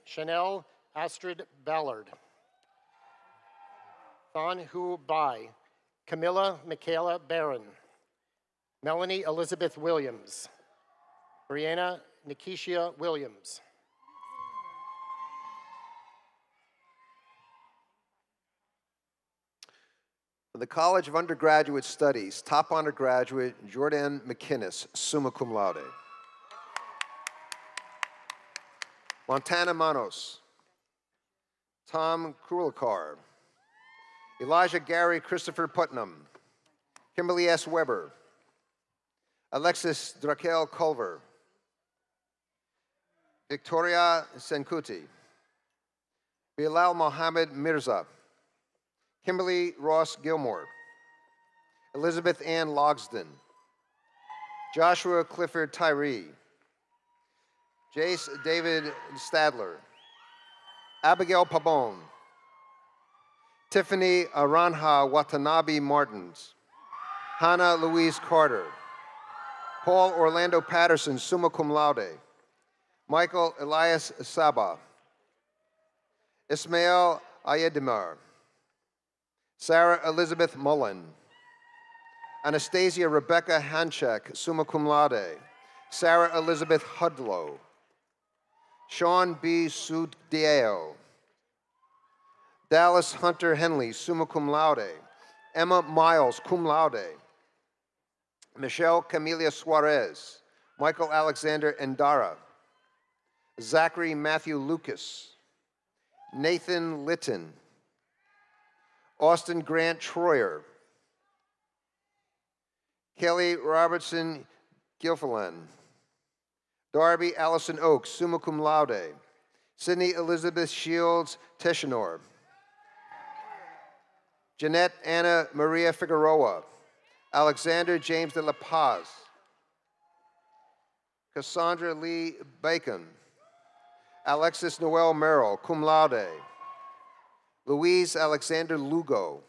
Chanel Astrid Ballard. Thon Hu Bai. Camilla Michaela Barron. Melanie Elizabeth Williams. Brianna Nikishia Williams. For the College of Undergraduate Studies, top undergraduate Jordan McInnes, summa cum laude. Montana Manos. Tom Krulikar. Elijah Gary Christopher Putnam. Kimberly S. Weber. Alexis Drakel Culver. Victoria Senkuti. Bilal Mohammed Mirza. Kimberly Ross Gilmore. Elizabeth Ann Logsden. Joshua Clifford Tyree. Jace David Stadler. Abigail Pabon. Tiffany Aranha Watanabe Martins. Hannah Louise Carter. Paul Orlando Patterson, summa cum laude. Michael Elias Saba. Ismail Ayedimar. Sarah Elizabeth Mullen. Anastasia Rebecca Hanchek, summa cum laude. Sarah Elizabeth Hudlow. Sean B. Sudeo. Dallas Hunter Henley, summa cum laude. Emma Miles, cum laude. Michelle Camelia Suarez. Michael Alexander Endara. Zachary Matthew Lucas. Nathan Litton. Austin Grant Troyer. Kelly Robertson Gilfillan. Darby Allison Oaks, summa cum laude. Sydney Elizabeth Shields Teshanor. Jeanette Anna Maria Figueroa. Alexander James de la Paz. Cassandra Lee Bacon. Alexis Noel Merrill, cum laude. Louise Alexander Lugo.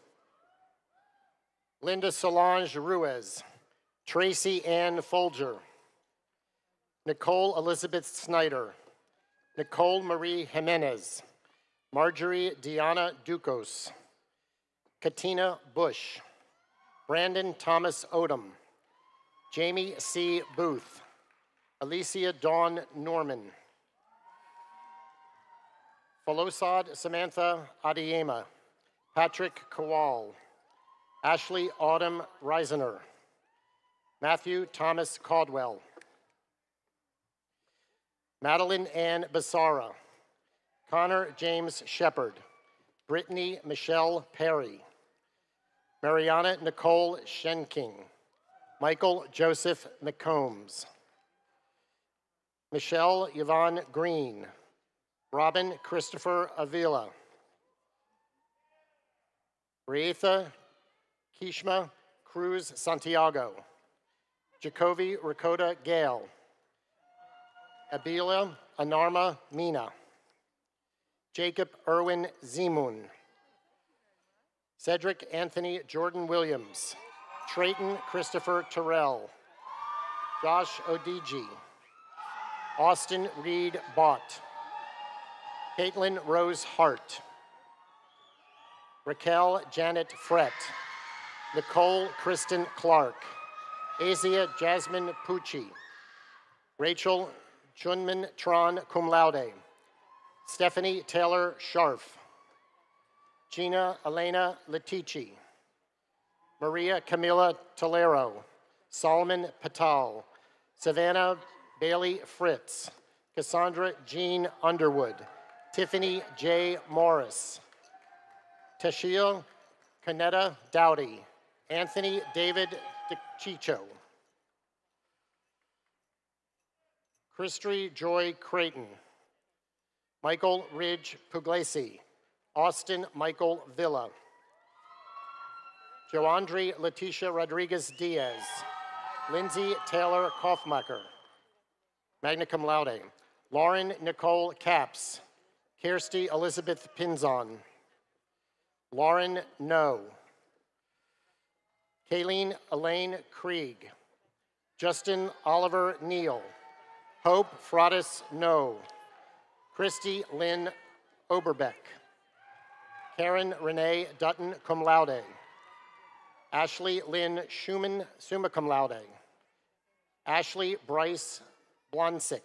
Linda Solange Ruiz. Tracy Ann Folger. Nicole Elizabeth Snyder. Nicole Marie Jimenez. Marjorie Diana Ducos. Katina Bush. Brandon Thomas Odom. Jamie C. Booth. Alicia Dawn Norman. Folosad Samantha Adeyema. Patrick Kowal. Ashley Autumn Reisener. Matthew Thomas Caldwell. Madeline Ann Basara. Connor James Shepard. Brittany Michelle Perry. Mariana Nicole Schenking. Michael Joseph McCombs. Michelle Yvonne Green. Robin Christopher Avila. Reatha Kishma Cruz Santiago. Jacoby Rakota Gale. Abila Anarma Mina. Jacob Irwin Zimun. Cedric Anthony Jordan Williams. Trayton Christopher Terrell. Josh Odigi. Austin Reed Bott. Caitlin Rose Hart. Raquel Janet Frett. Nicole Kristen Clark. Asia Jasmine Pucci. Rachel Chunman Tron cum laude. Stephanie Taylor Scharf, Gina Elena Letici, Maria Camila Tolero, Solomon Patal, Savannah Bailey Fritz, Cassandra Jean Underwood, Tiffany J. Morris, Tashia Canetta Dowdy, Anthony David DeCiccio, Christy Joy Creighton, Michael Ridge Puglisi, Austin Michael Villa, Joandri Leticia Rodriguez Diaz, Lindsay Taylor Kaufmacher, magna cum laude, Lauren Nicole Capps, Kirsty Elizabeth Pinzon, Lauren No, Kayleen Elaine Krieg, Justin Oliver Neal, Hope Fratis No, Christy Lynn Oberbeck, Karen Renee Dutton cum laude, Ashley Lynn Schumann summa cum laude, Ashley Bryce Blonsick,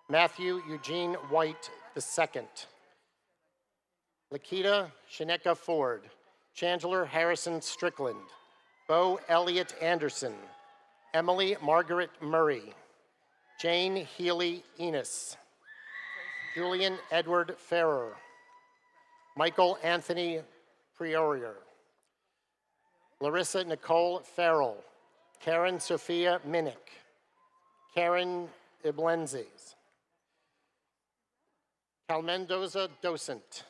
Matthew Eugene White II, Lakita Shaneka Ford, Chandler Harrison Strickland, Bo Elliott Anderson, Emily Margaret Murray, Jane Healy Enos, Julian Edward Ferrer, Michael Anthony Priorier, Larissa Nicole Farrell, Karen Sophia Minnick, Karen Iblenzes, Cal Mendoza Docent,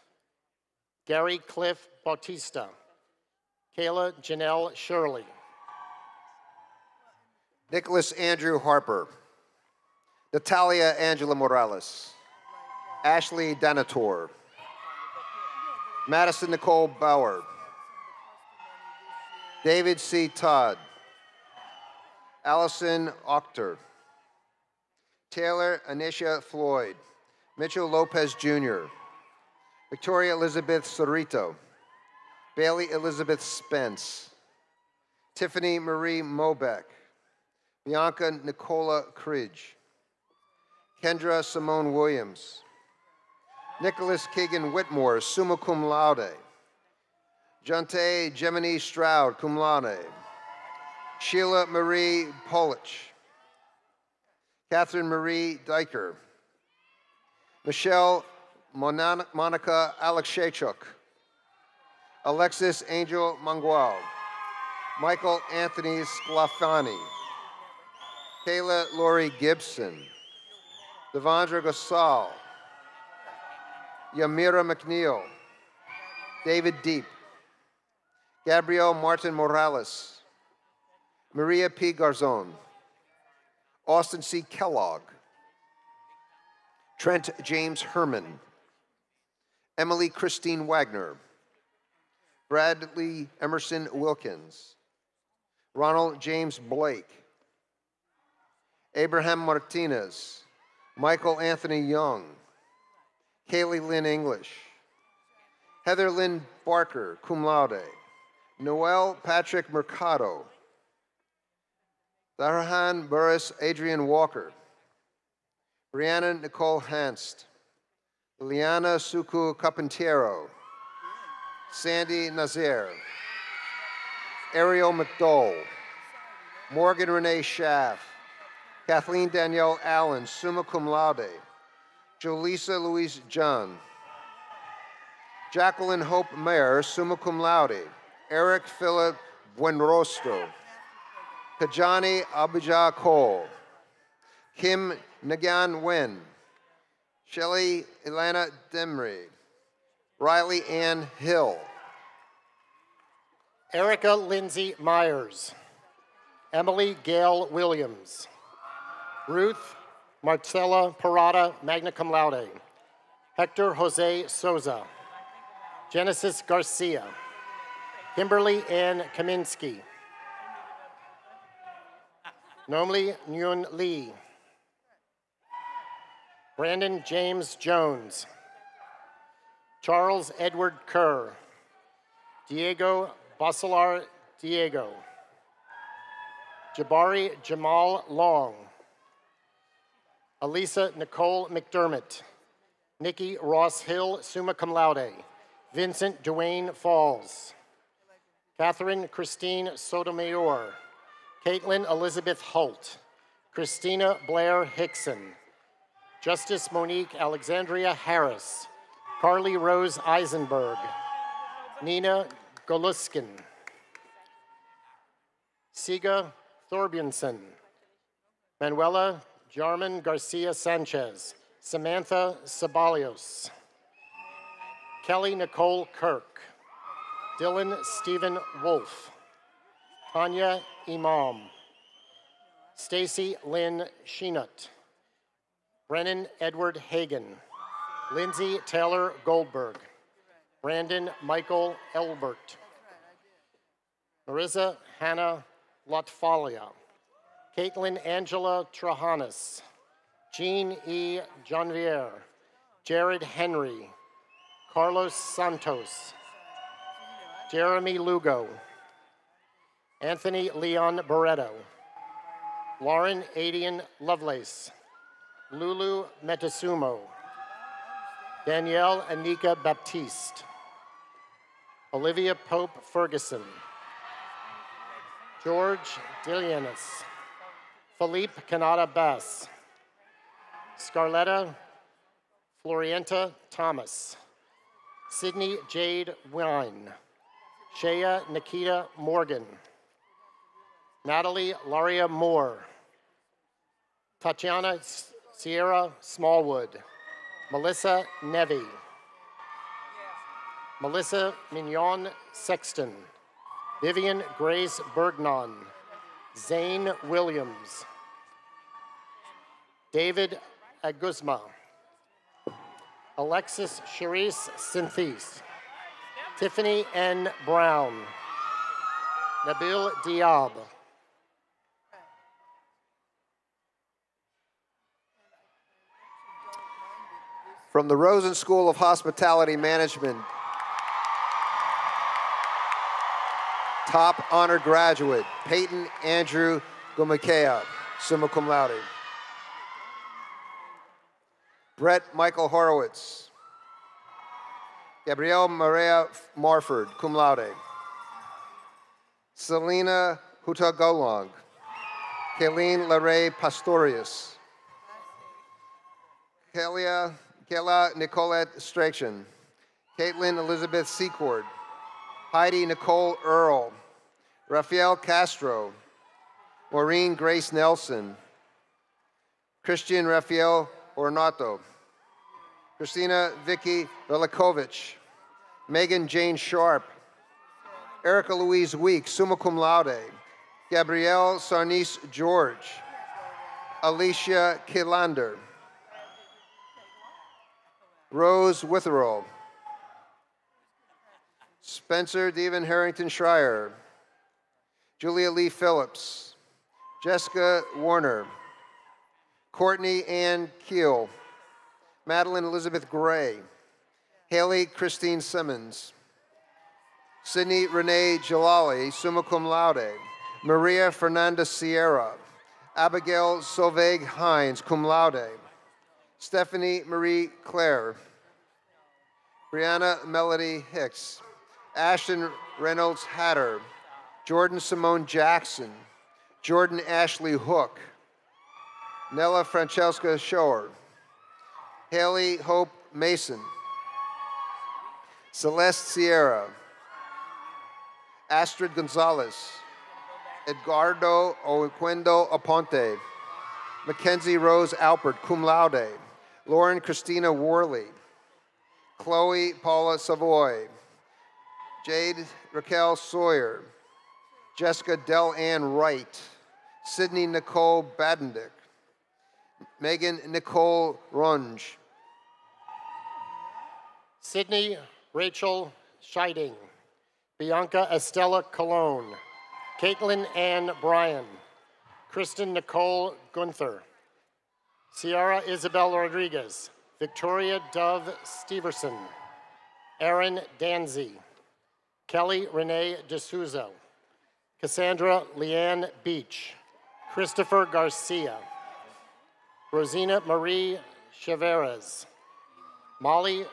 Gary Cliff Bautista, Kayla Janelle Shirley, Nicholas Andrew Harper, Natalia Angela Morales, Ashley Danator, Madison Nicole Bauer, David C. Todd, Allison Octor, Taylor Anisha Floyd, Mitchell Lopez Jr., Victoria Elizabeth Cerrito, Bailey Elizabeth Spence, Tiffany Marie Mobeck, Bianca Nicola Cridge, Kendra Simone Williams, Nicholas Keegan Whitmore, summa cum laude, Jonte Gemini Stroud, cum laude, Sheila Marie Polich, Catherine Marie Diker, Michelle Monica Alexeychuk, Alexis Angel Mangual, Michael Anthony Sclafani, Kayla Lori Gibson, Devondra Gasal, Yamira McNeil, David Deep, Gabrielle Martin Morales, Maria P. Garzon, Austin C. Kellogg, Trent James Herman, Emily Christine Wagner, Bradley Emerson Wilkins, Ronald James Blake, Abraham Martinez, Michael Anthony Young, Kaylee Lynn English, Heather Lynn Barker, cum laude, Noel Patrick Mercado, Darahan Burris Adrian Walker, Brianna Nicole Hanst, Liliana Suku Carpentiero, Sandy Nazaire, Ariel McDowell, Morgan Renee Schaff, Kathleen Danielle Allen, summa cum laude, Jolisa Louise John, Jacqueline Hope Mayer, summa cum laude, Eric Philip Buenrostro, Kajani Abijah Cole, Kim Nagyan Wen, Shelley Ilana Demry, Riley Ann Hill, Erica Lindsay Myers, Emily Gail Williams, Ruth Marcella Parada, magna cum laude, Hector Jose Souza, Genesis Garcia, Kimberly Ann Kaminsky, Nomli Nguyen Lee, Brandon James Jones, Charles Edward Kerr, Diego Basilar Diego, Jabari Jamal Long, Elisa Nicole McDermott, Nikki Ross Hill, summa cum laude. Vincent Duane Falls. Catherine Christine Sotomayor. Caitlin Elizabeth Holt. Christina Blair Hickson. Justice Monique Alexandria Harris. Carly Rose Eisenberg. Nina Goluskin. Siga Thorbjornsen. Manuela Jarman Garcia Sanchez. Samantha Sabalios. Kelly Nicole Kirk. Dylan Stephen Wolf. Tanya Imam. Stacy Lynn Sheenut. Brennan Edward Hagan. Lindsay Taylor Goldberg. Brandon Michael Elbert. Marissa Hannah Lotfalia. Caitlin Angela Trahanis. Jean E. Janvier. Jared Henry. Carlos Santos. Jeremy Lugo. Anthony Leon Barreto. Lauren Adian Lovelace. Lulu Metasumo. Danielle Anika Baptiste. Olivia Pope Ferguson. George Dilianis. Philippe Canada Bass. Scarletta Florienta Thomas. Sydney Jade Wine. Shea Nikita Morgan. Natalie Laria Moore. Tatiana Sierra Smallwood. Melissa Nevy. Melissa Mignon Sexton. Vivian Grace Bergnon. Zane Williams. David Aguzma. Alexis Cherise Synthese. Tiffany N. Brown. Nabil Diab. From the Rosen School of Hospitality Management, top honor graduate, Peyton Andrew Gumikea, summa cum laude. Brett Michael Horowitz. Gabrielle Maria Morford, cum laude. Selena Hutagolong. Kayleen Larray Pastorius. Kayla Nicolette Strachan. Caitlin Elizabeth Secord. Heidi Nicole Earl. Rafael Castro. Maureen Grace Nelson. Christian Rafael Ornato. Christina Vicky Velikovich. Megan Jane Sharp. Erica Louise Week, summa cum laude. Gabrielle Sarnice George. Alicia Kilander. Rose Witherall. Spencer Devon Harrington Schreier. Julia Lee Phillips. Jessica Warner. Courtney Ann Keel. Madeline Elizabeth Gray. Haley Christine Simmons. Sydney Renee Jalali, summa cum laude. Maria Fernanda Sierra. Abigail Solveig Hines, cum laude. Stephanie Marie Claire. Brianna Melody Hicks. Ashton Reynolds Hatter. Jordan Simone Jackson. Jordan Ashley Hook. Nella Francesca Shore. Haley Hope Mason. Celeste Sierra. Astrid Gonzalez. Edgardo Oquendo Aponte. Mackenzie Rose Alpert, cum laude. Lauren Christina Worley. Chloe Paula Savoy. Jade Raquel Sawyer. Jessica Del Ann Wright. Sydney Nicole Badendick. Megan Nicole Runge. Sydney Rachel Scheiding. Bianca Estella Colon. Caitlin Ann Bryan. Kristen Nicole Gunther. Ciara Isabel Rodriguez. Victoria Dove Steverson. Erin Danzy. Kelly Renee D'Souza. Cassandra Leanne Beach. Christopher Garcia. Rosina Marie Chavarez. Molly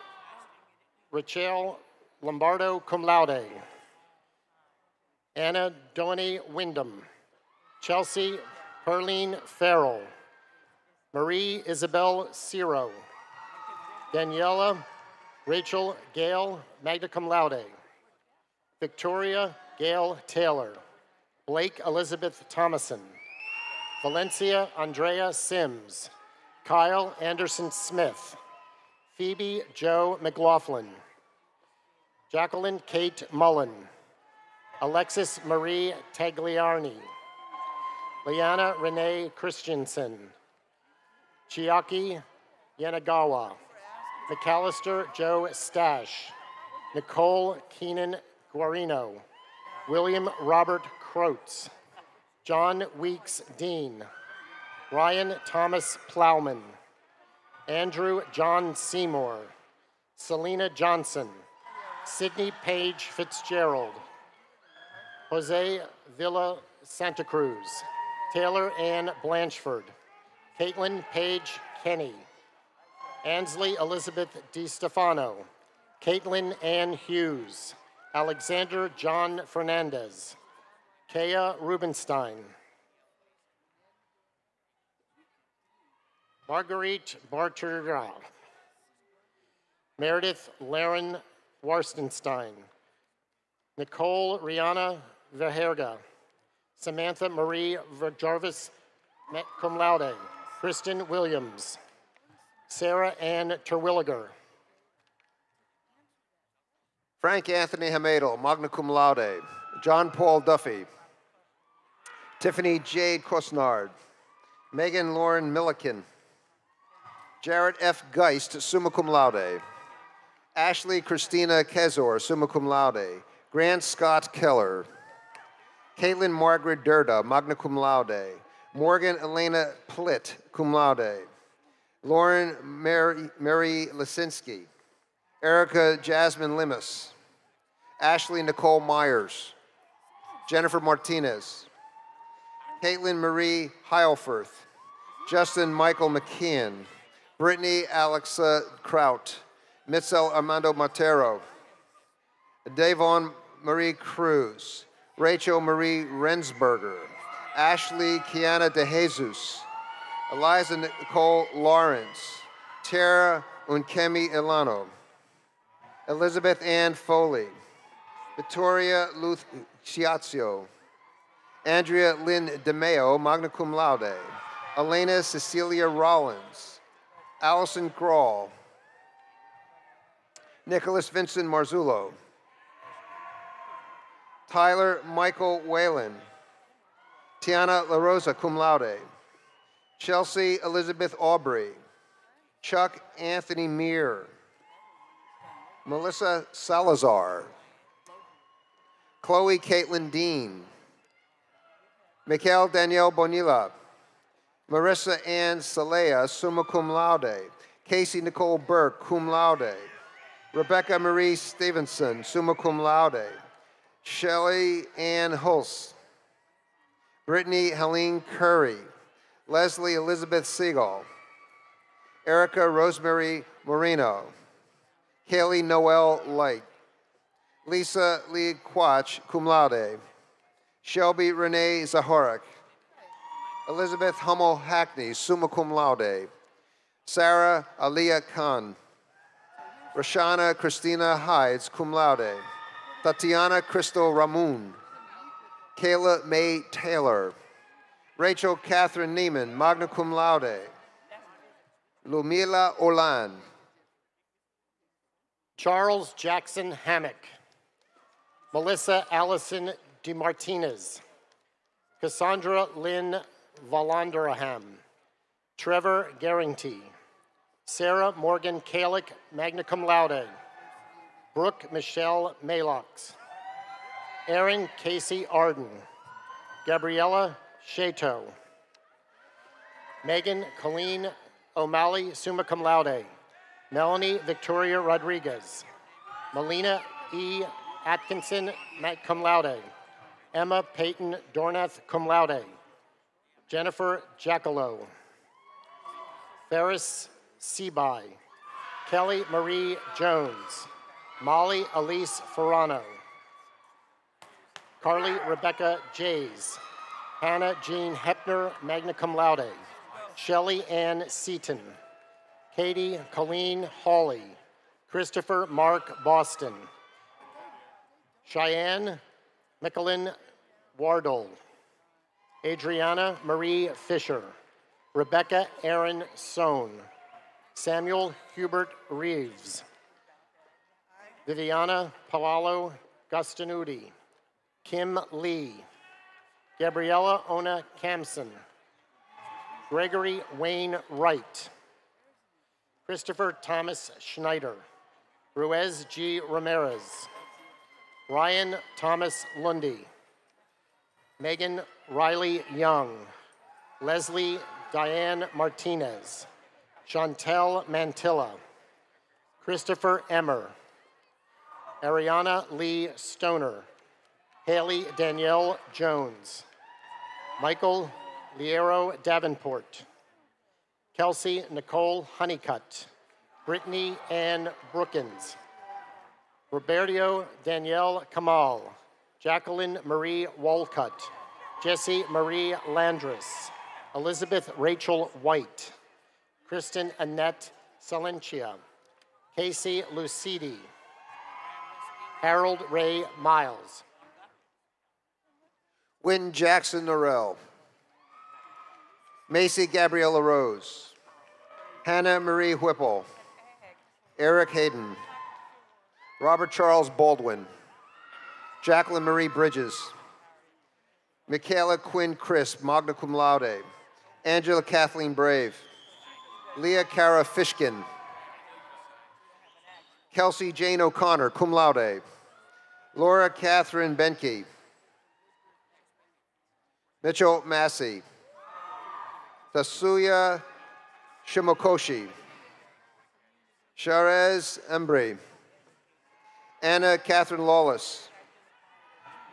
Rachel Lombardo, cum laude. Anna Donnie Wyndham. Chelsea Perline Farrell. Marie Isabel Ciro. Daniela Rachel Gale, magna cum laude. Victoria Gail Taylor. Blake Elizabeth Thomason. Valencia Andrea Sims. Kyle Anderson Smith. Phoebe Joe McLaughlin. Jacqueline Kate Mullen. Alexis Marie Tagliarni. Liana Renee Christensen. Chiaki Yanagawa. McAllister Joe Stash. Nicole Keenan Guarino. William Robert Croats. John Weeks Dean. Ryan Thomas Plowman. Andrew John Seymour. Selena Johnson. Sydney Page Fitzgerald. Jose Villa Santa Cruz. Taylor Ann Blanchford. Caitlin Page Kenny. Ansley Elizabeth DiStefano. Caitlin Ann Hughes. Alexander John Fernandez. Kea Rubenstein. Marguerite Bartura. Meredith Laren Warstenstein. Nicole Rihanna Verherga. Samantha Marie Jarvis, cum laude. Kristen Williams. Sarah Ann Terwilliger. Frank Anthony Hamadel, magna cum laude. John Paul Duffy. Tiffany Jade Cosnard. Megan Lauren Milliken. Jared F. Geist, summa cum laude. Ashley Christina Kezor, summa cum laude. Grant Scott Keller. Caitlin Margaret Durda, magna cum laude. Morgan Elena Plitt, cum laude. Lauren Mary Lisinski. Erica Jasmine Limas. Ashley Nicole Myers. Jennifer Martinez. Caitlin Marie Heilfirth. Justin Michael McKeon. Brittany Alexa Kraut. Mitzel Armando Matero. Davon Marie Cruz. Rachel Marie Rensberger. Ashley Kiana De Jesus. Eliza Nicole Lawrence. Tara Unkemi Ilano. Elizabeth Ann Foley. Victoria Luth Chiazio. Andrea Lynn DeMeo, magna cum laude. Elena Cecilia Rollins. Allison Grawl. Nicholas Vincent Marzullo. Tyler Michael Whalen. Tiana La Rosa, cum laude. Chelsea Elizabeth Aubrey. Chuck Anthony Meir. Melissa Salazar. Chloe Caitlin Dean. Mikhail Danielle Bonilla. Marissa Ann Salea, summa cum laude. Casey Nicole Burke, cum laude. Rebecca Marie Stevenson, summa cum laude. Shelley Ann Hulse. Brittany Helene Curry. Leslie Elizabeth Siegel. Erica Rosemary Moreno. Kaylee Noel Light. Lisa Lee Quach, cum laude. Shelby Renee Zahorak. Elizabeth Hummel Hackney, summa cum laude. Sarah Aliyah Khan. Rashana Christina Hides, cum laude. Tatiana Crystal Ramoon. Kayla May Taylor. Rachel Catherine Neiman, magna cum laude. Lumila Olan. Charles Jackson Hammock. Melissa Allison DeMartinez. Cassandra Lynn Valanderham. Trevor Garrington. Sarah Morgan Kalick, magna cum laude. Brooke Michelle Malox. Erin Casey Arden. Gabriella Chateau. Megan Colleen O'Malley, summa cum laude. Melanie Victoria Rodriguez. Melina E. Atkinson, cum laude. Emma Peyton Dornath, cum laude. Jennifer Jackalow. Ferris Seaby. Kelly Marie Jones, Molly Elise Ferrano, Carly Rebecca Jays, Hannah Jean Hepner, magna cum laude, Shelley Ann Seaton, Katie Colleen Hawley, Christopher Mark Boston, Cheyenne Michelin Wardle, Adriana Marie Fisher, Rebecca Aaron Sohn, Samuel Hubert Reeves, Viviana Paolo Gustanuti, Kim Lee, Gabriella Ona Kamson, Gregory Wayne Wright, Christopher Thomas Schneider, Ruiz G. Ramirez, Ryan Thomas Lundy, Megan Riley Young, Leslie Diane Martinez, Chantel Mantilla, Christopher Emmer, Ariana Lee Stoner, Haley Danielle Jones, Michael Liero Davenport, Kelsey Nicole Honeycutt, Brittany Ann Brookins, Roberto Danielle Kamal, Jacqueline Marie Walcott, Jessie Marie Landris, Elizabeth Rachel White, Kristen Annette Salencia, Casey Lucidi, Harold Ray Miles. Wynn Jackson Norrell, Macy Gabriella Rose, Hannah Marie Whipple, Eric Hayden, Robert Charles Baldwin, Jacqueline Marie Bridges, Michaela Quinn Crisp, magna cum laude, Angela Kathleen Brave, Leah Cara Fishkin, Kelsey Jane O'Connor, cum laude, Laura Catherine Benke, Mitchell Massey, Tasuya Shimokoshi, Sharez Embry, Anna Catherine Lawless,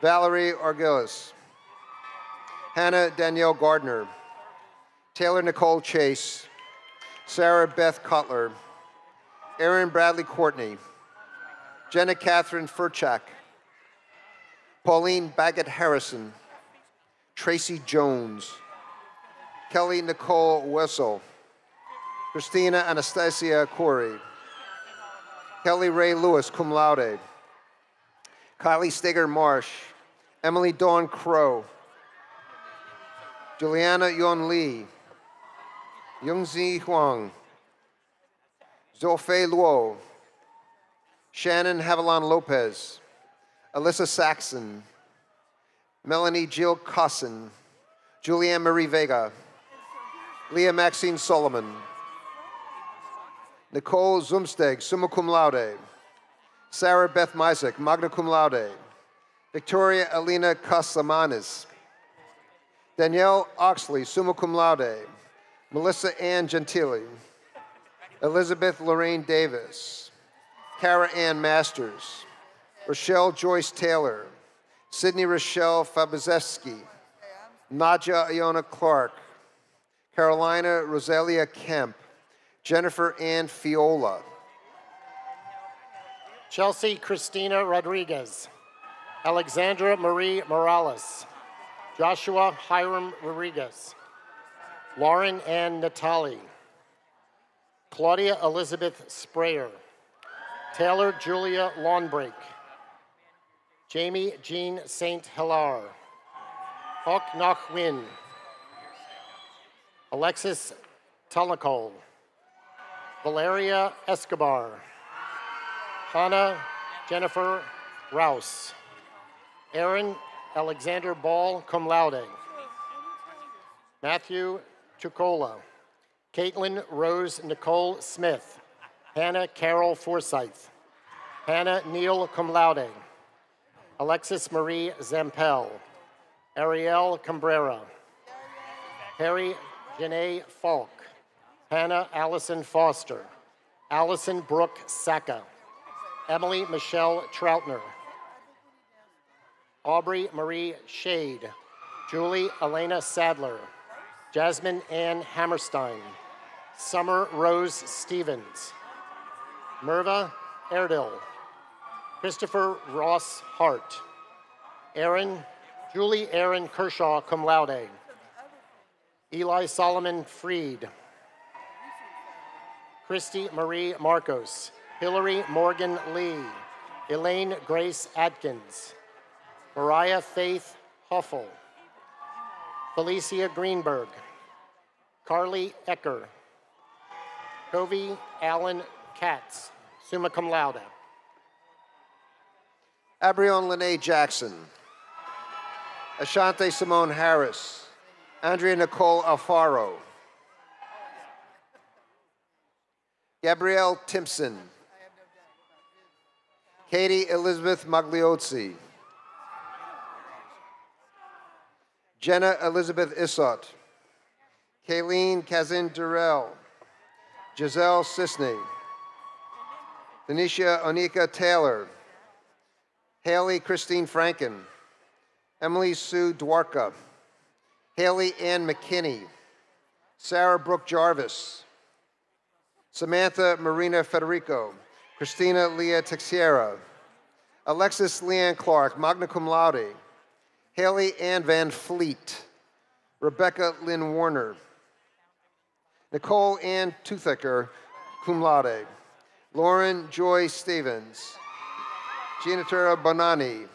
Valerie Argillis, Hannah Danielle Gardner, Taylor Nicole Chase, Sarah Beth Cutler, Erin Bradley Courtney, Jenna Catherine Furchak, Pauline Baggett Harrison, Tracy Jones, Kelly Nicole Wessel, Christina Anastasia Corey, Kelly Ray Lewis, cum laude, Kylie Steger Marsh, Emily Dawn Crow, Juliana Yon Lee, Yungzi Huang, Zofei Luo, Shannon Havilan Lopez, Alyssa Saxon, Melanie Jill Cosson, Julianne Marie Vega, Leah Maxine Solomon, Nicole Zumsteg, summa cum laude, Sarah Beth Misek, magna cum laude, Victoria Alina Casamanes, Danielle Oxley, summa cum laude, Melissa Ann Gentili, Elizabeth Lorraine Davis, Kara Ann Masters, Rochelle Joyce Taylor, Sydney Rochelle Fabizewski, Nadja Iona Clark, Carolina Rosalia Kemp, Jennifer Ann Fiola, Chelsea Christina Rodriguez, Alexandra Marie Morales, Joshua Hiram Rodriguez, Lauren Ann Natali, Claudia Elizabeth Sprayer, Taylor Julia Lawnbrake, Jamie Jean St. Hilar, Hawk Nok Win, Alexis Tulnicole, Valeria Escobar, Hannah Jennifer Rouse, Aaron Alexander Ball, cum laude, Matthew Chukola, Caitlin Rose Nicole Smith, Hannah Carol Forsyth, Hannah Neal, cum laude, Alexis Marie Zampel, Ariel Cambrera, Harry Janae Falk, Hannah Allison Foster, Allison Brooke Sacca, Emily Michelle Troutner, Aubrey Marie Shade, Julie Elena Sadler, Jasmine Ann Hammerstein, Summer Rose Stevens, Merva Erdil, Christopher Ross Hart, Julie Aaron Kershaw, cum laude, Eli Solomon Freed, Christy Marie Marcos, Hillary Morgan Lee, Elaine Grace Atkins, Mariah Faith Huffle, Felicia Greenberg, Carly Ecker, Covey Allen Katz, summa cum laude. Abrion Lene Jackson, Ashante Simone Harris, Andrea Nicole Alfaro, Gabrielle Timpson, Katie Elizabeth Magliozzi, Jenna Elizabeth Issot, Kayleen Kazin Durrell, Giselle Sisney, Denisha Onika Taylor, Haley Christine Franken, Emily Sue Dwarka, Haley Ann McKinney, Sarah Brooke Jarvis, Samantha Marina Federico, Christina Leah Texiera, Alexis Leanne Clark, magna cum laude, Haley Ann Van Fleet, Rebecca Lynn Warner, Nicole Ann Toothaker, cum laude, Lauren Joy Stevens, Ginatura Bonani,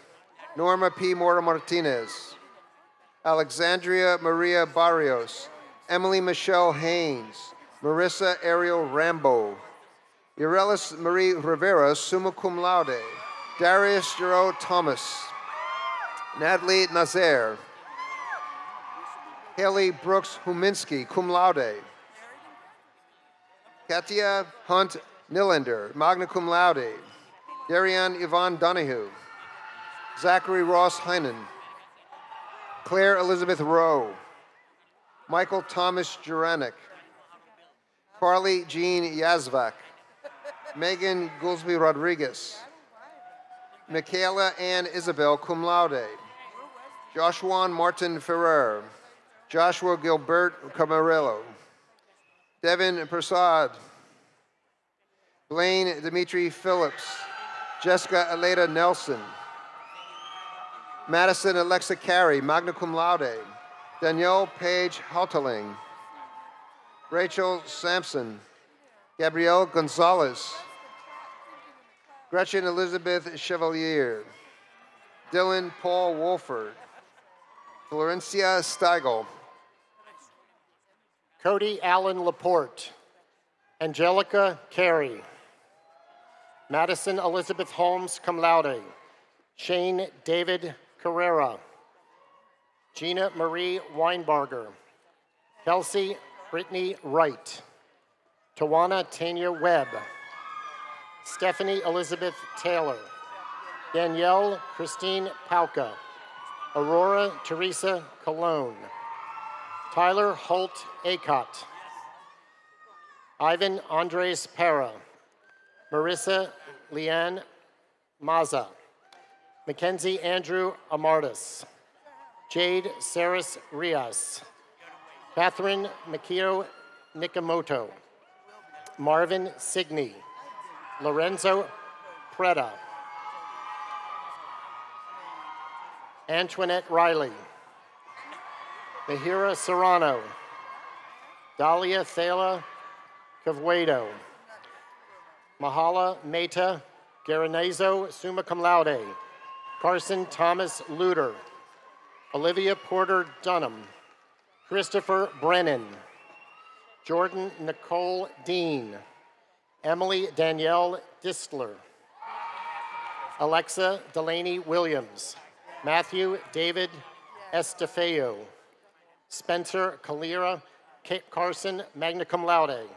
Norma P. Mora Martinez, Alexandria Maria Barrios, Emily Michelle Haynes, Marissa Ariel Rambo, Urelis Marie Rivera, summa cum laude, Darius Giroux Thomas, Natalie Nazaire, Haley Brooks Huminski, cum laude, Katia Hunt Nillander, magna cum laude, Darian Yvonne Donahue, Zachary Ross Heinen, Claire Elizabeth Rowe, Michael Thomas Juranic, Carly Jean Yazvak, Megan Goolsby Rodriguez, Michaela Ann Isabel, cum laude, Joshua Martin Ferrer, Joshua Gilbert Camarillo, Devin Prasad, Blaine Dimitri Phillips, Jessica Aleda Nelson, Madison Alexa Carey, magna cum laude, Danielle Page Houteling, Rachel Sampson, Gabrielle Gonzalez, Gretchen Elizabeth Chevalier, Dylan Paul Wolford, Florencia Steigel, Cody Allen Laporte, Angelica Carey, Madison Elizabeth Holmes, cum laude, Shane David Carrera, Gina Marie Weinbarger, Kelsey Brittany Wright, Tawana Tanya Webb, Stephanie Elizabeth Taylor, Danielle Christine Pauka, Aurora Teresa Colon, Tyler Holt Acott, Ivan Andres Para, Marissa Leanne Maza, Mackenzie Andrew Amartis, Jade Saris Rias, Catherine Mikio Nikamoto, Marvin Signey, Lorenzo Preda, Antoinette Riley, Mahira Serrano, Dahlia Thala Cavhuedo, Mahala Mehta Garanazo, summa cum laude, Carson Thomas Luter, Olivia Porter Dunham, Christopher Brennan, Jordan Nicole Dean, Emily Danielle Distler, Alexa Delaney Williams, Matthew David Estefeo, Spencer Kalira Carson, magna cum laude,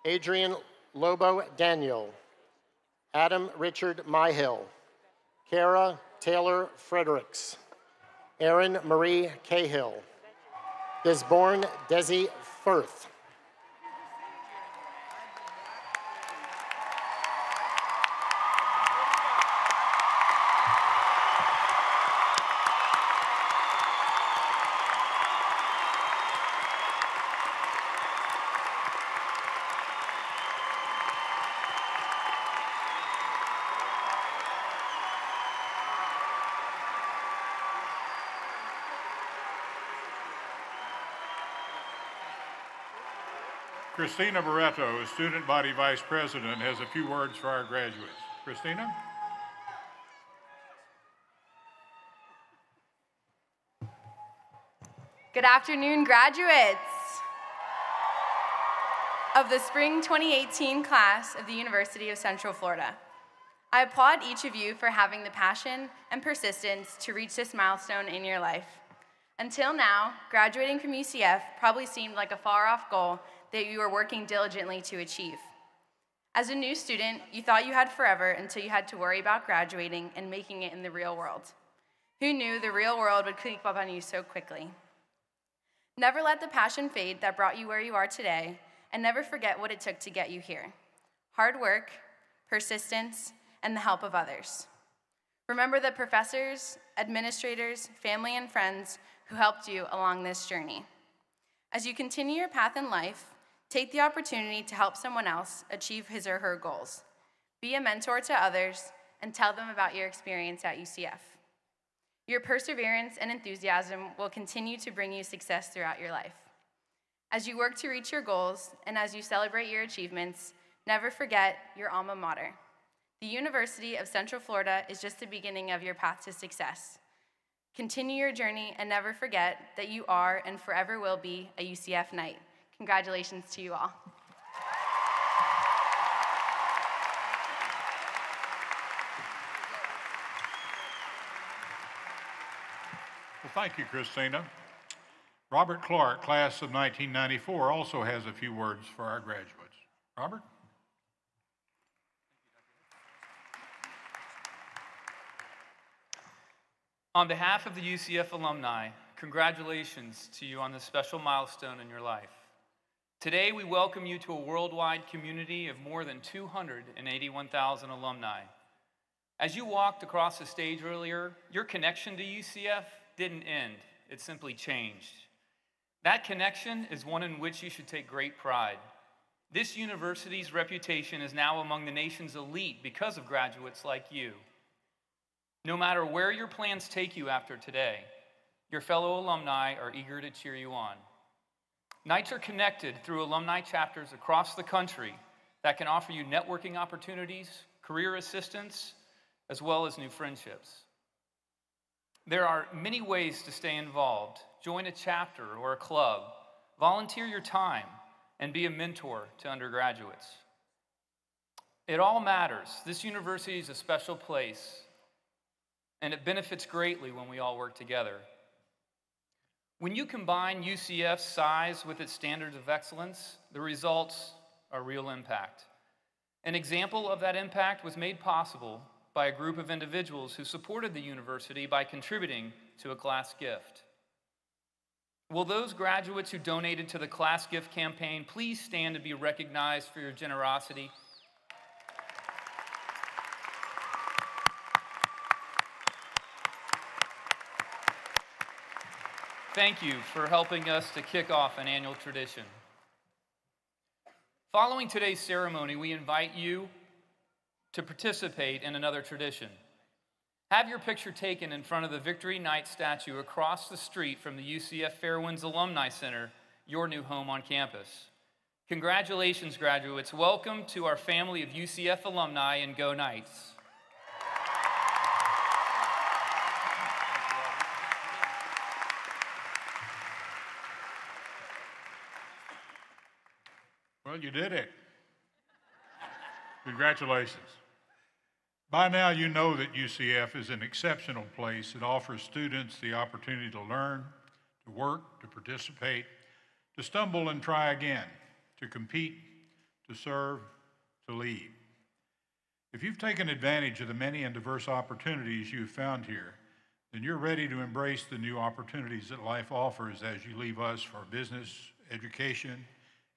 Adrian Lobo Daniel, Adam Richard Myhill, Kara Taylor Fredericks, Erin Marie Cahill, Desborn Desi Firth, Christina Barreto, Student Body Vice President, has a few words for our graduates. Christina? Good afternoon, graduates of the Spring 2018 class of the University of Central Florida. I applaud each of you for having the passion and persistence to reach this milestone in your life. Until now, graduating from UCF probably seemed like a far-off goal that you were working diligently to achieve. As a new student, you thought you had forever until you had to worry about graduating and making it in the real world. Who knew the real world would creep up on you so quickly? Never let the passion fade that brought you where you are today, and never forget what it took to get you here. Hard work, persistence, and the help of others. Remember the professors, administrators, family, and friends who helped you along this journey. As you continue your path in life, take the opportunity to help someone else achieve his or her goals. Be a mentor to others and tell them about your experience at UCF. Your perseverance and enthusiasm will continue to bring you success throughout your life. As you work to reach your goals and as you celebrate your achievements, never forget your alma mater. The University of Central Florida is just the beginning of your path to success. Continue your journey and never forget that you are and forever will be a UCF Knight. Congratulations to you all. Well, thank you, Christina. Robert Clark, class of 1994, also has a few words for our graduates. Robert? On behalf of the UCF alumni, congratulations to you on this special milestone in your life. Today, we welcome you to a worldwide community of more than 281,000 alumni. As you walked across the stage earlier, your connection to UCF didn't end, it simply changed. That connection is one in which you should take great pride. This university's reputation is now among the nation's elite because of graduates like you. No matter where your plans take you after today, your fellow alumni are eager to cheer you on. Knights are connected through alumni chapters across the country that can offer you networking opportunities, career assistance, as well as new friendships. There are many ways to stay involved. Join a chapter or a club, volunteer your time, and be a mentor to undergraduates. It all matters. This university is a special place, and it benefits greatly when we all work together. When you combine UCF's size with its standards of excellence, the results are real impact. An example of that impact was made possible by a group of individuals who supported the university by contributing to a class gift. Will those graduates who donated to the class gift campaign please stand to be recognized for your generosity? Thank you for helping us to kick off an annual tradition. Following today's ceremony, we invite you to participate in another tradition. Have your picture taken in front of the Victory Knight statue across the street from the UCF Fairwinds Alumni Center, your new home on campus. Congratulations, graduates. Welcome to our family of UCF alumni, and go Knights. Well, you did it. Congratulations. By now, you know that UCF is an exceptional place that offers students the opportunity to learn, to work, to participate, to stumble and try again, to compete, to serve, to lead. If you've taken advantage of the many and diverse opportunities you've found here, then you're ready to embrace the new opportunities that life offers as you leave us for business, education,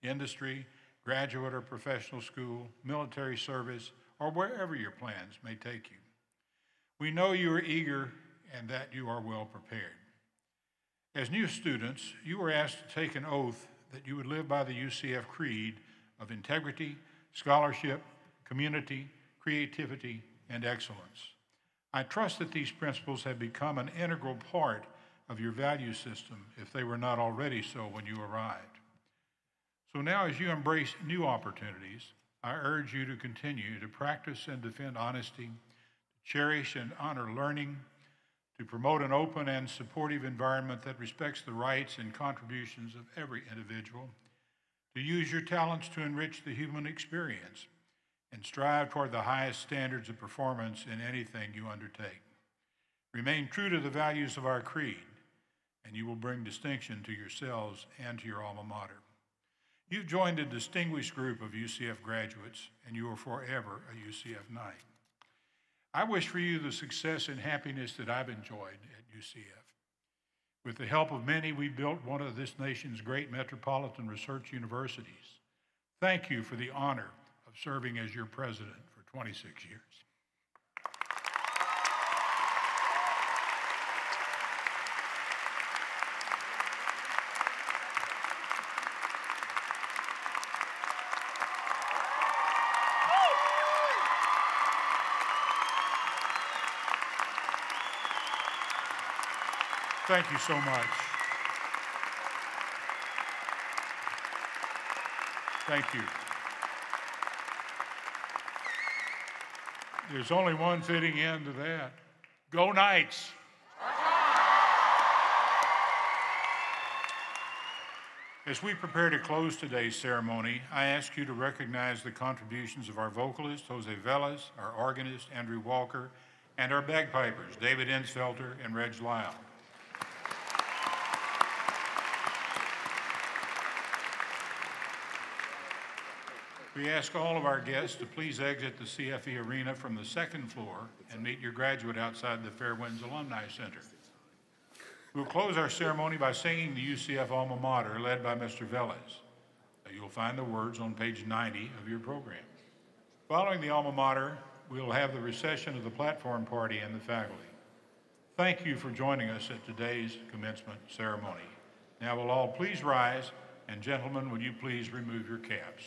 industry, graduate or professional school, military service, or wherever your plans may take you. We know you are eager and that you are well prepared. As new students, you were asked to take an oath that you would live by the UCF creed of integrity, scholarship, community, creativity, and excellence. I trust that these principles have become an integral part of your value system if they were not already so when you arrived. So now as you embrace new opportunities, I urge you to continue to practice and defend honesty, cherish and honor learning, to promote an open and supportive environment that respects the rights and contributions of every individual, to use your talents to enrich the human experience, and strive toward the highest standards of performance in anything you undertake. Remain true to the values of our creed, and you will bring distinction to yourselves and to your alma mater. You've joined a distinguished group of UCF graduates, and you are forever a UCF Knight. I wish for you the success and happiness that I've enjoyed at UCF. With the help of many, we built one of this nation's great metropolitan research universities. Thank you for the honor of serving as your president for 26 years. Thank you so much. Thank you. There's only one fitting end to that. Go Knights! As we prepare to close today's ceremony, I ask you to recognize the contributions of our vocalist, Jose Velez, our organist, Andrew Walker, and our bagpipers, David Ensfelter and Reg Lyle. We ask all of our guests to please exit the CFE Arena from the second floor and meet your graduate outside the Fairwinds Alumni Center. We'll close our ceremony by singing the UCF Alma Mater, led by Mr. Velez. You'll find the words on page 90 of your program. Following the Alma Mater, we'll have the recession of the platform party and the faculty. Thank you for joining us at today's commencement ceremony. Now will all please rise, and gentlemen, would you please remove your caps?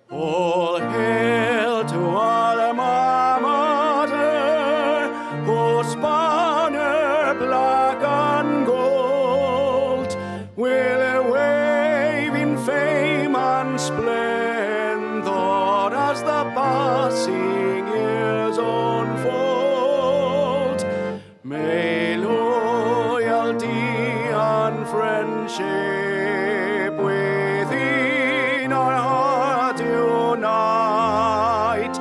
All hail to alma mater, whose banner black and gold will wave in fame and splendor as the passing years unfold. May loyalty and friendship within our heart unite,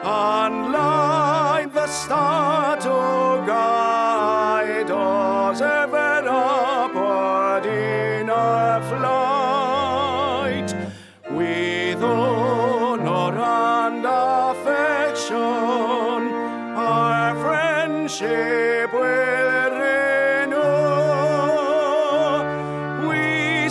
and light the star to guide us ever upward in our flight. With honor and affection, our friendship will renew. We